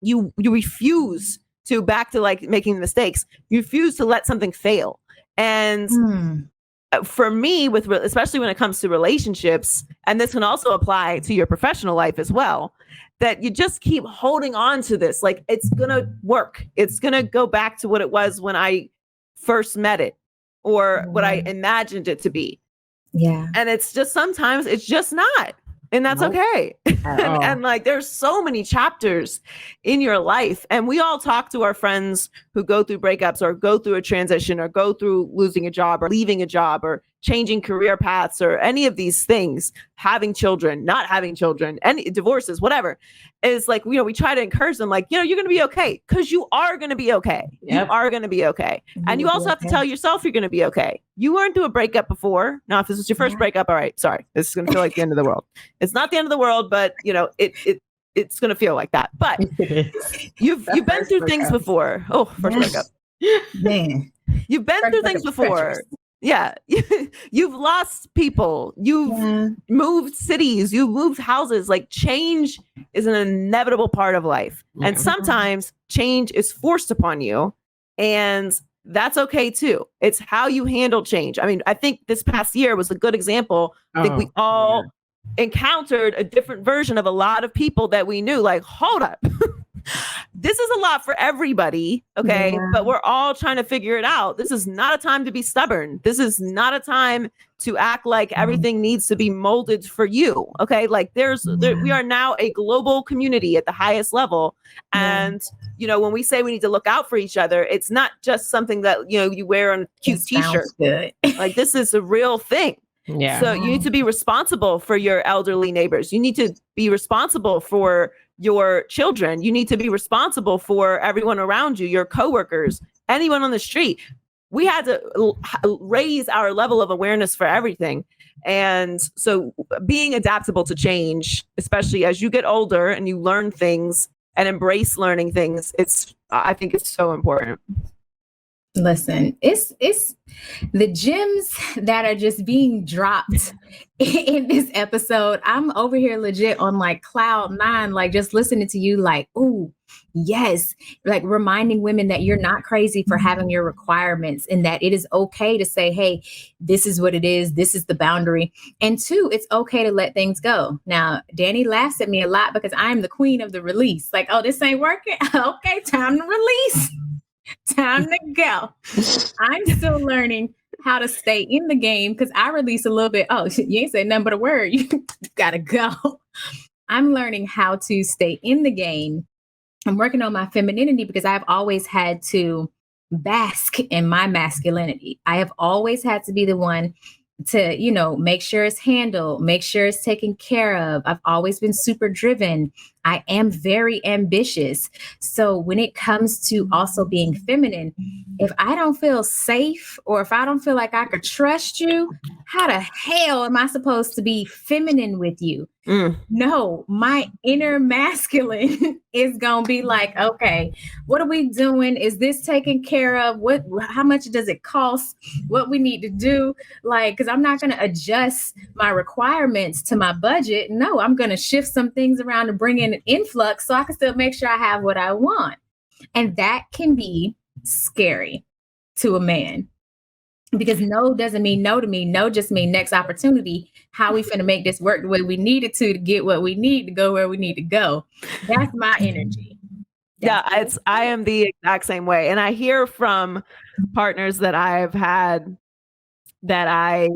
you refuse to, back to like making mistakes, you refuse to let something fail. And for me, especially when it comes to relationships, and this can also apply to your professional life as well, that you just keep holding on to this. Like it's going to work. It's going to go back to what it was when I first met it or what I imagined it to be. Yeah. And it's just, sometimes it's just not. And that's okay. and like, there's so many chapters in your life. And we all talk to our friends who go through breakups or go through a transition or go through losing a job or leaving a job or changing career paths or any of these things, having children, not having children, any divorces, whatever. Is like, you know, we try to encourage them, like, you know, you're going to be okay, because you are going to be okay. Yep. You are going to be okay. And you also have to tell yourself you're going to be okay. You weren't through a breakup before. Now, if this is your first breakup, all right, sorry, this is going to feel like the end of the world. It's not the end of the world, but you know, it's going to feel like that. But you've been through things before. Oh, first breakup. Man. You've been through things before. Yeah. You've lost people. You've moved cities. You've moved houses. Like, change is an inevitable part of life. And sometimes change is forced upon you. And that's okay too. It's how you handle change. I mean, I think this past year was a good example. I think we all encountered a different version of a lot of people that we knew. Like, hold up. This is a lot for everybody. Okay. Yeah. But we're all trying to figure it out. This is not a time to be stubborn. This is not a time to act like everything needs to be molded for you. Okay. Like we are now a global community at the highest level. And, you know, when we say we need to look out for each other, it's not just something that, you know, you wear on a cute t-shirt. Good. Like, this is a real thing. Yeah. So you need to be responsible for your elderly neighbors. You need to be responsible for your children. You need to be responsible for everyone around you, your coworkers, anyone on the street. We had to raise our level of awareness for everything. And so being adaptable to change, especially as you get older and you learn things and embrace learning things, I think it's so important. Listen, it's the gems that are just being dropped in this episode. I'm over here legit on like cloud 9, like just listening to you like, oh, yes, like reminding women that you're not crazy for having your requirements and that it is okay to say, hey, this is what it is. This is the boundary. And 2, it's okay to let things go. Now, Danny laughs at me a lot because I'm the queen of the release. Like, oh, this ain't working. Okay, time to release. Time to go. I'm still learning how to stay in the game because I release a little bit. Oh, you ain't said nothing but a word. You gotta go. I'm learning how to stay in the game. I'm working on my femininity because I've always had to bask in my masculinity. I have always had to be the one to, you know, make sure it's handled, make sure it's taken care of. I've always been super driven. I am very ambitious. So when it comes to also being feminine, if I don't feel safe or if I don't feel like I could trust you, how the hell am I supposed to be feminine with you? No, my inner masculine is going to be like, okay, what are we doing? Is this taken care of? How much does it cost? What we need to do? Like, because I'm not going to adjust my requirements to my budget. No, I'm going to shift some things around to bring in an influx so I can still make sure I have what I want. And that can be scary to a man. Because no doesn't mean no to me. No just mean next opportunity. How we finna make this work the way we need it to get what we need to go where we need to go. That's my energy. I am the exact same way. And I hear from partners that I've had that I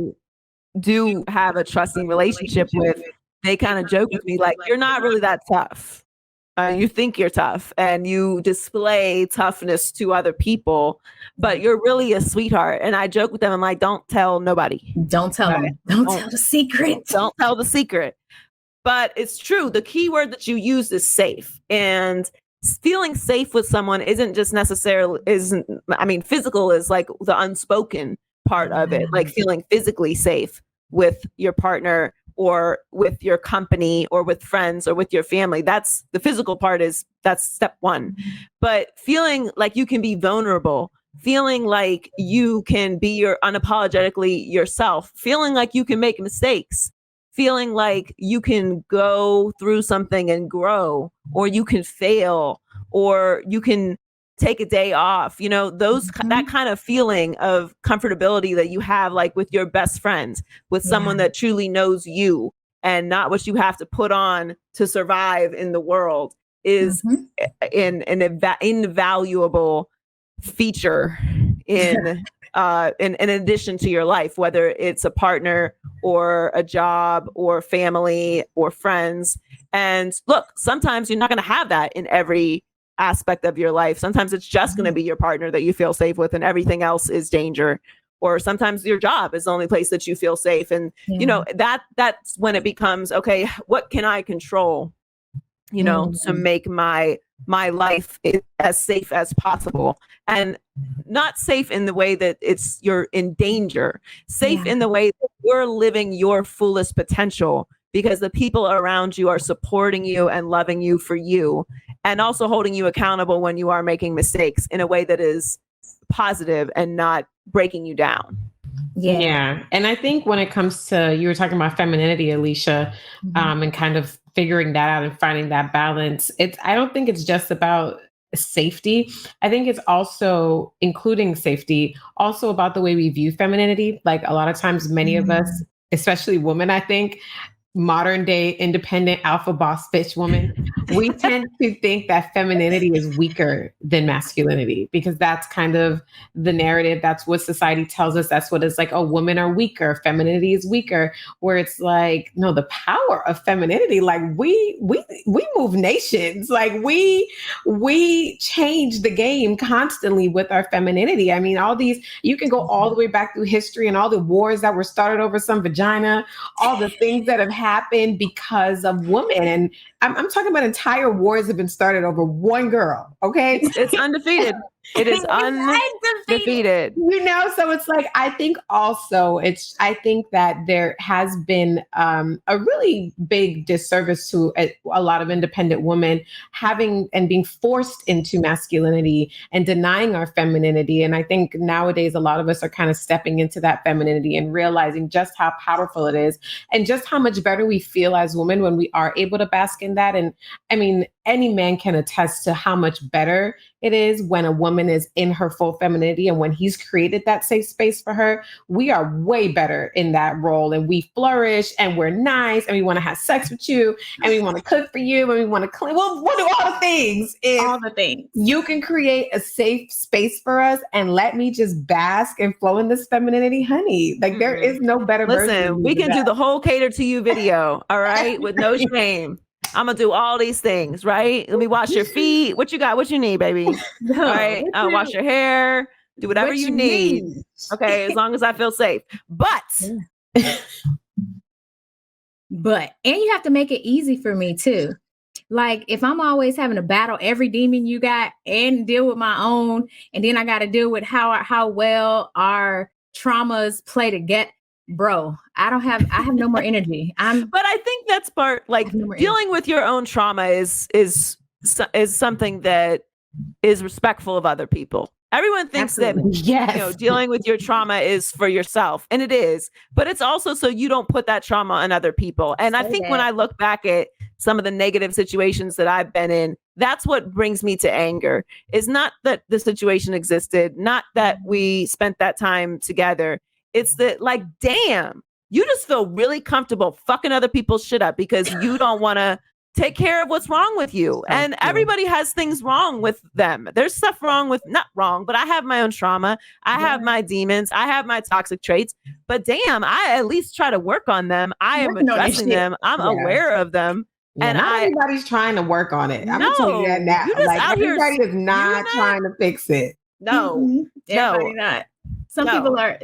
do have a trusting relationship with. They kind of joke with me like, you're not really that tough. You think you're tough and you display toughness to other people, but you're really a sweetheart. And I joke with them. I'm like, don't tell nobody. Don't tell them. Don't tell the secret. Don't tell the secret. But it's true. The key word that you use is safe. And feeling safe with someone isn't just necessarily, physical is like the unspoken part of it. Like feeling physically safe with your partner or with your company or with friends or with your family. That's the physical part that's step one. But feeling like you can be vulnerable, feeling like you can be unapologetically yourself, feeling like you can make mistakes, feeling like you can go through something and grow, or you can fail, or you can take a day off, that kind of feeling of comfortability that you have, like with your best friends, with someone that truly knows you and not what you have to put on to survive in the world is an invaluable feature in addition to your life, whether it's a partner or a job or family or friends. And look, sometimes you're not going to have that in every aspect of your life. Sometimes it's just going to be your partner that you feel safe with and everything else is danger. Or sometimes your job is the only place that you feel safe. And, that's when it becomes, okay, what can I control, to make my life as safe as possible, and not safe in the way that you're in danger, safe in the way that you're living your fullest potential, because the people around you are supporting you and loving you for you, and also holding you accountable when you are making mistakes in a way that is positive and not breaking you down. Yeah. And I think when it comes to, you were talking about femininity, Alicia, and kind of figuring that out and finding that balance, I don't think it's just about safety. I think it's also, including safety, also about the way we view femininity. Like a lot of times, many of us, especially women, I think, modern day independent alpha boss bitch woman, we tend to think that femininity is weaker than masculinity because that's kind of the narrative. That's what society tells us. That's what it's like. Oh, women are weaker. Femininity is weaker. Where it's like, no, the power of femininity. Like we move nations. Like we change the game constantly with our femininity. I mean, all these, you can go all the way back through history and all the wars that were started over some vagina, all the things that have happened because of women. And I'm talking about entire wars have been started over one girl. Okay. It's undefeated. It is undefeated. You know, so it's like, I think that there has been a really big disservice to a lot of independent women having and being forced into masculinity and denying our femininity. And I think nowadays, a lot of us are kind of stepping into that femininity and realizing just how powerful it is and just how much better we feel as women when we are able to bask in that. And I mean, any man can attest to how much better it is when a woman is in her full femininity. And when he's created that safe space for her, we are way better in that role and we flourish and we're nice and we want to have sex with you and we want to cook for you and we want to clean. We'll do all the things. All the things. You can create a safe space for us and let me just bask and flow in this femininity, honey. Like there is no better version. Listen, we can do the whole cater to you video, all right? With no shame. I'm gonna do all these things, right? Let me wash your feet. What you got? What you need, baby? All right. Wash your hair. Do whatever you need. Okay, as long as I feel safe. But and you have to make it easy for me too. Like if I'm always having to battle every demon you got and deal with my own, and then I got to deal with how well our traumas play to get. Bro, I have no more energy. But I think that's part, like dealing with your own trauma is something that is respectful of other people. Everyone thinks that dealing with your trauma is for yourself, and it is, but it's also so you don't put that trauma on other people. And I think when I look back at some of the negative situations that I've been in, that's what brings me to anger. Is not that the situation existed, not that we spent that time together. It's that, like, damn, you just feel really comfortable fucking other people's shit up because you don't want to take care of what's wrong with you. And everybody has things wrong with them. There's stuff wrong with, not wrong, but I have my own trauma. I have my demons. I have my toxic traits. But damn, I at least try to work on them. I am addressing them. I'm aware of them. Yeah, and not everybody's trying to work on it. I'm gonna tell you that now. Like everybody is not trying to fix it. No, everybody not. Some people are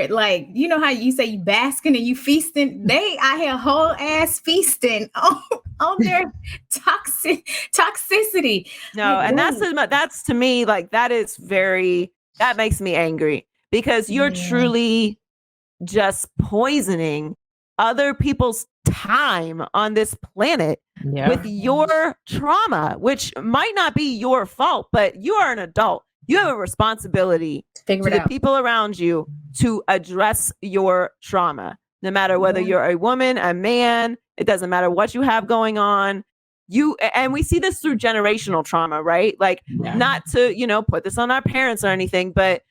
like, you know how you say you basking and you feasting? They out here whole ass feasting on their toxicity. No, and that's to me, like that makes me angry because you're truly just poisoning other people's time on this planet with your trauma, which might not be your fault, but you are an adult. You have a responsibility to the people around you to address your trauma, no matter whether you're a woman, a man, it doesn't matter what you have going on. And we see this through generational trauma, right? Like not to, put this on our parents or anything, but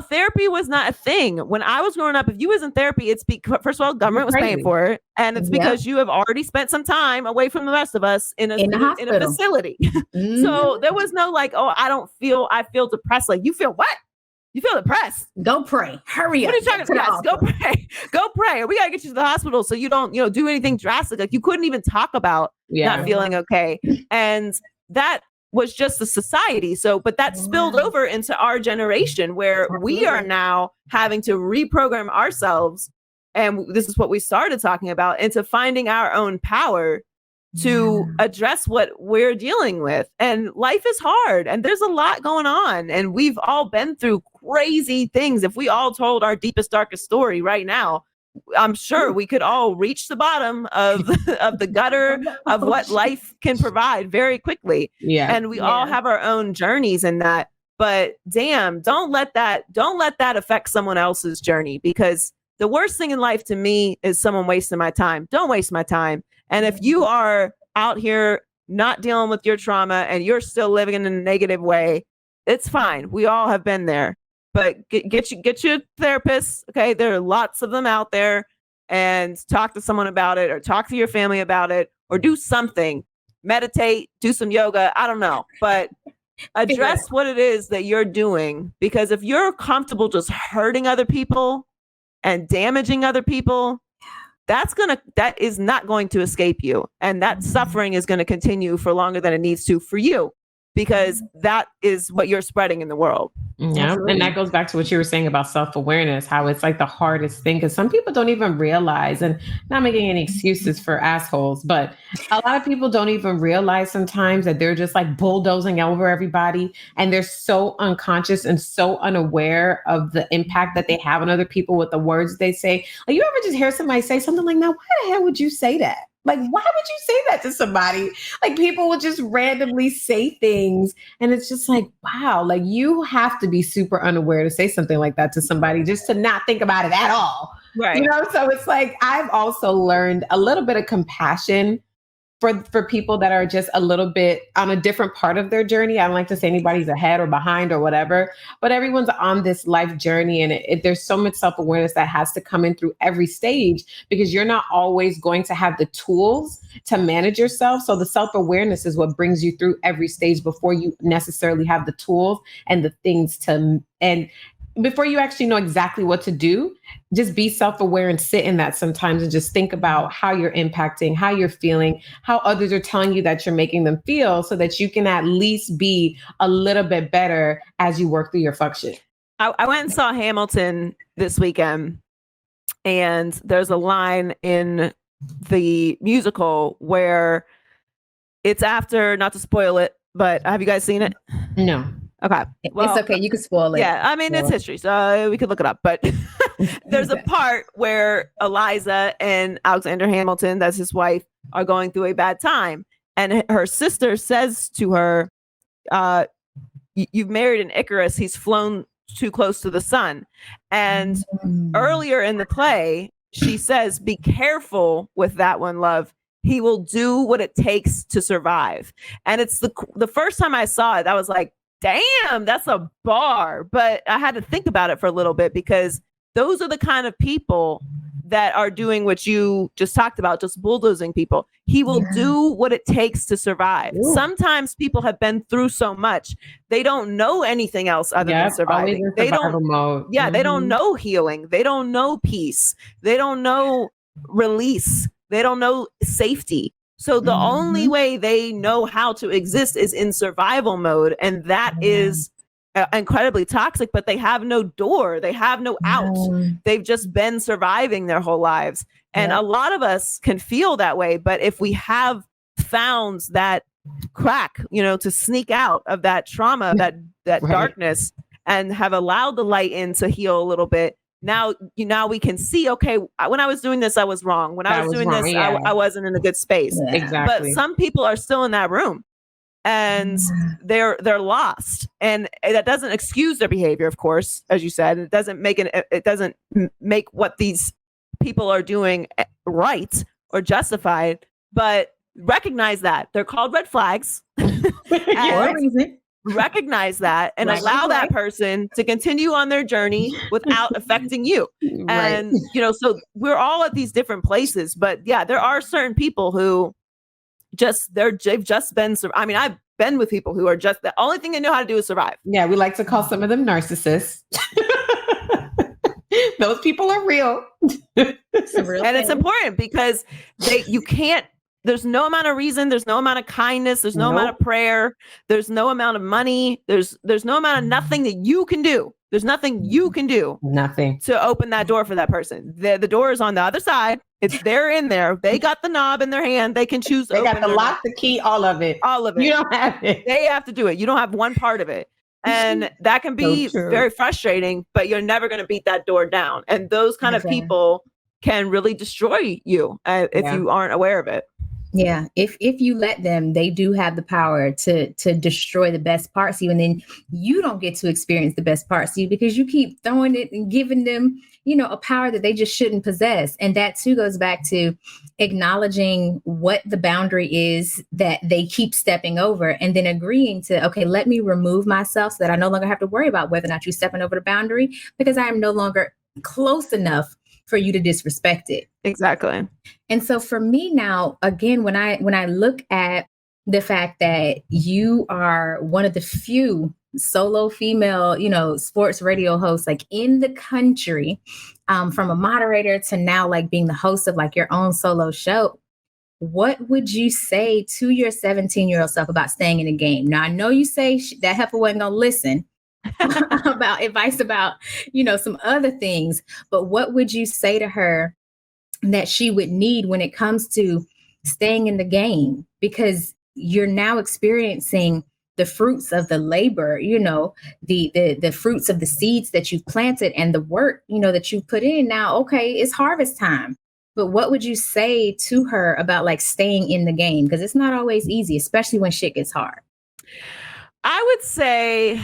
therapy was not a thing. When I was growing up, if you was in therapy, it's because, first of all, government was paying for it. And it's because you have already spent some time away from the rest of us in a facility. So there was no like, oh, I feel depressed. Like, you feel what? You feel depressed. Go pray. Hurry up. What are you talking about? Yes, go pray. Go pray. Or we got to get you to the hospital so you don't, do anything drastic. Like you couldn't even talk about not feeling okay. And that was just the society. So, but that spilled over into our generation where we are now having to reprogram ourselves. And this is what we started talking about, into finding our own power to address what we're dealing with. And life is hard and there's a lot going on. And we've all been through crazy things. If we all told our deepest, darkest story right now, I'm sure we could all reach the bottom of the gutter of what life can provide very quickly. Yeah. And we all have our own journeys in that. But damn, don't let that affect someone else's journey, because the worst thing in life to me is someone wasting my time. Don't waste my time. And if you are out here not dealing with your trauma and you're still living in a negative way, it's fine. We all have been there. But get your therapist. Okay, there are lots of them out there, and talk to someone about it, or talk to your family about it, or do something. meditate, do some yoga. I don't know, but address what it is that you're doing, because if you're comfortable just hurting other people and damaging other people, that is not going to escape you. And that suffering is going to continue for longer than it needs to for you, because that is what you're spreading in the world. Yeah. Absolutely. And that goes back to what you were saying about self-awareness, how it's like the hardest thing, because some people don't even realize, and not making any excuses for assholes, but a lot of people don't even realize sometimes that they're just like bulldozing over everybody. And they're so unconscious and so unaware of the impact that they have on other people with the words they say. Like, you ever just hear somebody say something like, now, why the hell would you say that? Like, why would you say that to somebody? Like, people will just randomly say things. And it's just like, wow, like you have to be super unaware to say something like that to somebody, just to not think about it at all. Right. You know, so it's like, I've also learned a little bit of compassion for people that are just a little bit on a different part of their journey. I don't like to say anybody's ahead or behind or whatever, but everyone's on this life journey, and there's so much self-awareness that has to come in through every stage, because you're not always going to have the tools to manage yourself. So the self-awareness is what brings you through every stage before you necessarily have the tools and the things and before you actually know exactly what to do. Just be self-aware and sit in that sometimes and just think about how you're impacting, how you're feeling, how others are telling you that you're making them feel, so that you can at least be a little bit better as you work through your fuck shit. I went and saw Hamilton this weekend, and there's a line in the musical where it's after, not to spoil it, but have you guys seen it? No. Okay. Well, it's okay. You can spoil it. Yeah. I mean, it's history, so we could look it up. But there's a part where Eliza and Alexander Hamilton, that's his wife, are going through a bad time. And her sister says to her, you've married an Icarus. He's flown too close to the sun. And earlier in the play, she says, be careful with that one, love. He will do what it takes to survive. And it's the first time I saw it, I was like, damn, that's a bar. But I had to think about it for a little bit, because those are the kind of people that are doing what you just talked about, just bulldozing people. He will do what it takes to survive. Ooh. Sometimes people have been through so much, they don't know anything else other than surviving. They don't mode. Yeah, they don't know healing. They don't know peace. They don't know release. They don't know safety. So the only way they know how to exist is in survival mode. And that is incredibly toxic, but they have no door. They have no out. They've just been surviving their whole lives. And a lot of us can feel that way. But if we have found that crack, to sneak out of that trauma, that darkness, and have allowed the light in to heal a little bit, now we can see, okay, when I was doing this, I was wrong. When I was doing this, I wasn't in a good space. Yeah. Exactly. But some people are still in that room, and they're lost. And that doesn't excuse their behavior, of course, as you said. It doesn't make what these people are doing right or justified. But recognize that they're called red flags. Recognize that and allow that person to continue on their journey without affecting you. And, so we're all at these different places, but yeah, there are certain people who they've just been, I mean, I've been with people who are just, the only thing they know how to do is survive. Yeah. We like to call some of them narcissists. Those people are real. And it's important, because you can't, there's no amount of reason. There's no amount of kindness. There's no amount of prayer. There's no amount of money. There's no amount of nothing that you can do. There's nothing you can do. Nothing to open that door for that person. The door is on the other side. They're in there. They got the knob in their hand. They can choose. They got the lock, the key, all of it. All of it. You don't have it. They have to do it. You don't have one part of it. And that can be very frustrating, but you're never going to beat that door down. And those kind of people can really destroy you if you aren't aware of it. Yeah. If you let them, they do have the power to destroy the best parts of you. And then you don't get to experience the best parts of you, because you keep throwing it and giving them, a power that they just shouldn't possess. And that too goes back to acknowledging what the boundary is that they keep stepping over, and then agreeing to, okay, let me remove myself so that I no longer have to worry about whether or not you're stepping over the boundary, because I am no longer close enough for you to disrespect it. Exactly. And so for me now, again, when I look at the fact that you are one of the few solo female, sports radio hosts like in the country, from a moderator to now like being the host of like your own solo show. What would you say to your 17-year-old self about staying in the game? Now, I know you say that heifer wasn't going to listen about advice about, some other things, but what would you say to her that she would need when it comes to staying in the game? Because you're now experiencing the fruits of the labor, the fruits of the seeds that you've planted and the work, that you put in. Now, okay, it's harvest time. But what would you say to her about like staying in the game? Because it's not always easy, especially when shit gets hard. I would say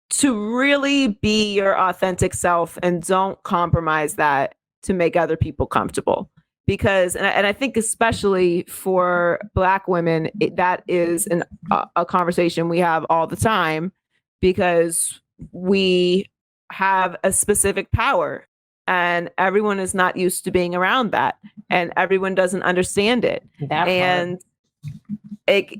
to really be your authentic self and don't compromise that to make other people comfortable. Because, and I think especially for Black women, that is a conversation we have all the time, because we have a specific power and everyone is not used to being around that, and everyone doesn't understand it.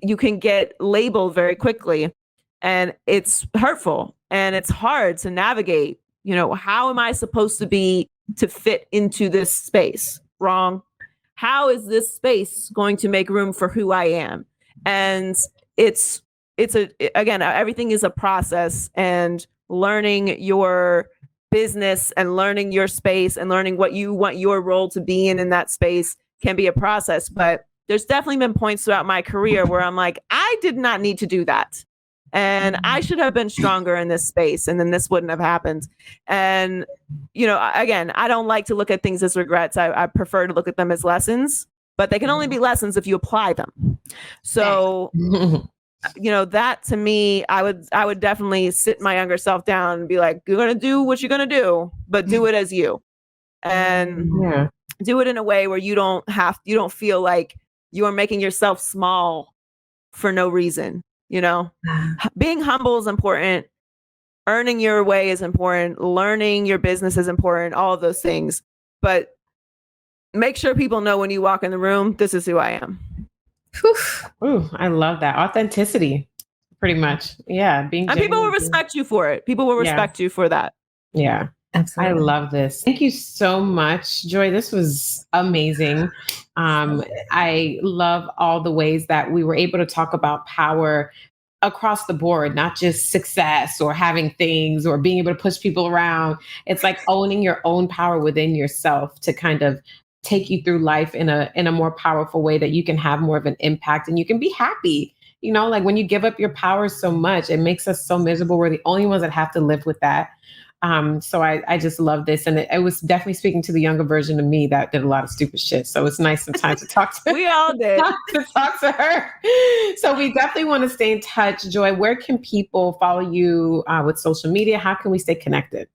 You can get labeled very quickly, and it's hurtful and it's hard to navigate. How am I supposed to be to fit into this space? Wrong. How is this space going to make room for who I am? And again, everything is a process, and learning your business and learning your space and learning what you want your role to be in that space can be a process. But there's definitely been points throughout my career where I'm like, I did not need to do that. And I should have been stronger in this space, and then this wouldn't have happened. And, again, I don't like to look at things as regrets. I prefer to look at them as lessons, but they can only be lessons if you apply them. So, that to me, I would definitely sit my younger self down and be like, you're going to do what you're going to do, but do it as you. And do it in a way where you don't feel like you are making yourself small for no reason. Being humble is important. Earning your way is important. Learning your business is important. All of those things. But make sure people know when you walk in the room, this is who I am. Ooh, I love that. Authenticity, pretty much. Yeah. And people will respect you for it. People will respect you for that. Yeah. Absolutely. I love this. Thank you so much, Joy. This was amazing. I love all the ways that we were able to talk about power across the board, not just success or having things or being able to push people around. It's like owning your own power within yourself to kind of take you through life in a more powerful way that you can have more of an impact and you can be happy. Like when you give up your power so much, it makes us so miserable. We're the only ones that have to live with that. So I just love this. And it was definitely speaking to the younger version of me that did a lot of stupid shit. So it's nice sometimes to talk to we all did to talk to her. So we definitely want to stay in touch. Joy, where can people follow you with social media? How can we stay connected?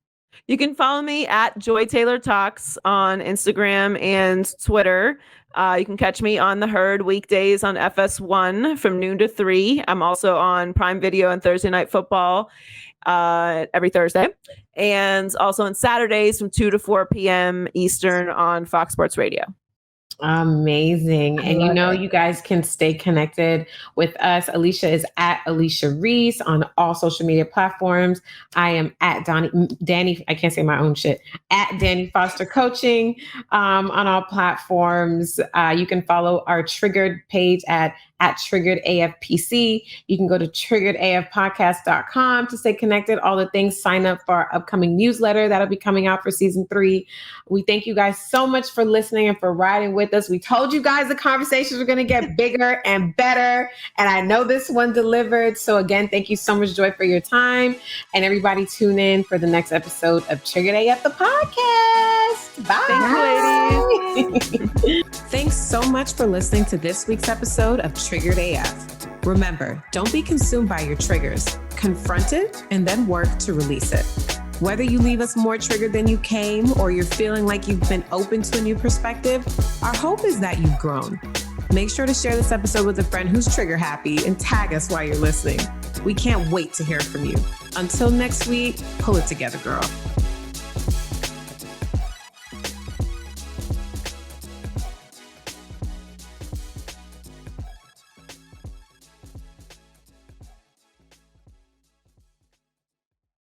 You can follow me at Joy Taylor Talks on Instagram and Twitter. You can catch me on The Herd weekdays on FS1 from noon to 3. I'm also on Prime Video and Thursday Night Football every Thursday, and also on Saturdays from 2 to 4 p.m. Eastern on Fox Sports Radio. Amazing. And you guys can stay connected with us. Alicia is at Alicia Reese on all social media platforms. I am at Danny, I can't say my own shit, at Danny Foster Coaching on all platforms. You can follow our Triggered page at Triggered AFPC. You can go to triggeredafpodcast.com to stay connected. All the things, sign up for our upcoming newsletter that'll be coming out for season 3. We thank you guys so much for listening and for riding with us. We told you guys the conversations were going to get bigger and better. And I know this one delivered. So again, thank you so much, Joy, for your time. And everybody tune in for the next episode of Triggered AF, the podcast. Bye. Thanks, ladies. Thanks so much for listening to this week's episode of Triggered AF. Remember, don't be consumed by your triggers. Confront it and then work to release it. Whether you leave us more triggered than you came or you're feeling like you've been open to a new perspective, our hope is that you've grown. Make sure to share this episode with a friend who's trigger happy and tag us while you're listening. We can't wait to hear from you. Until next week, pull it together, girl.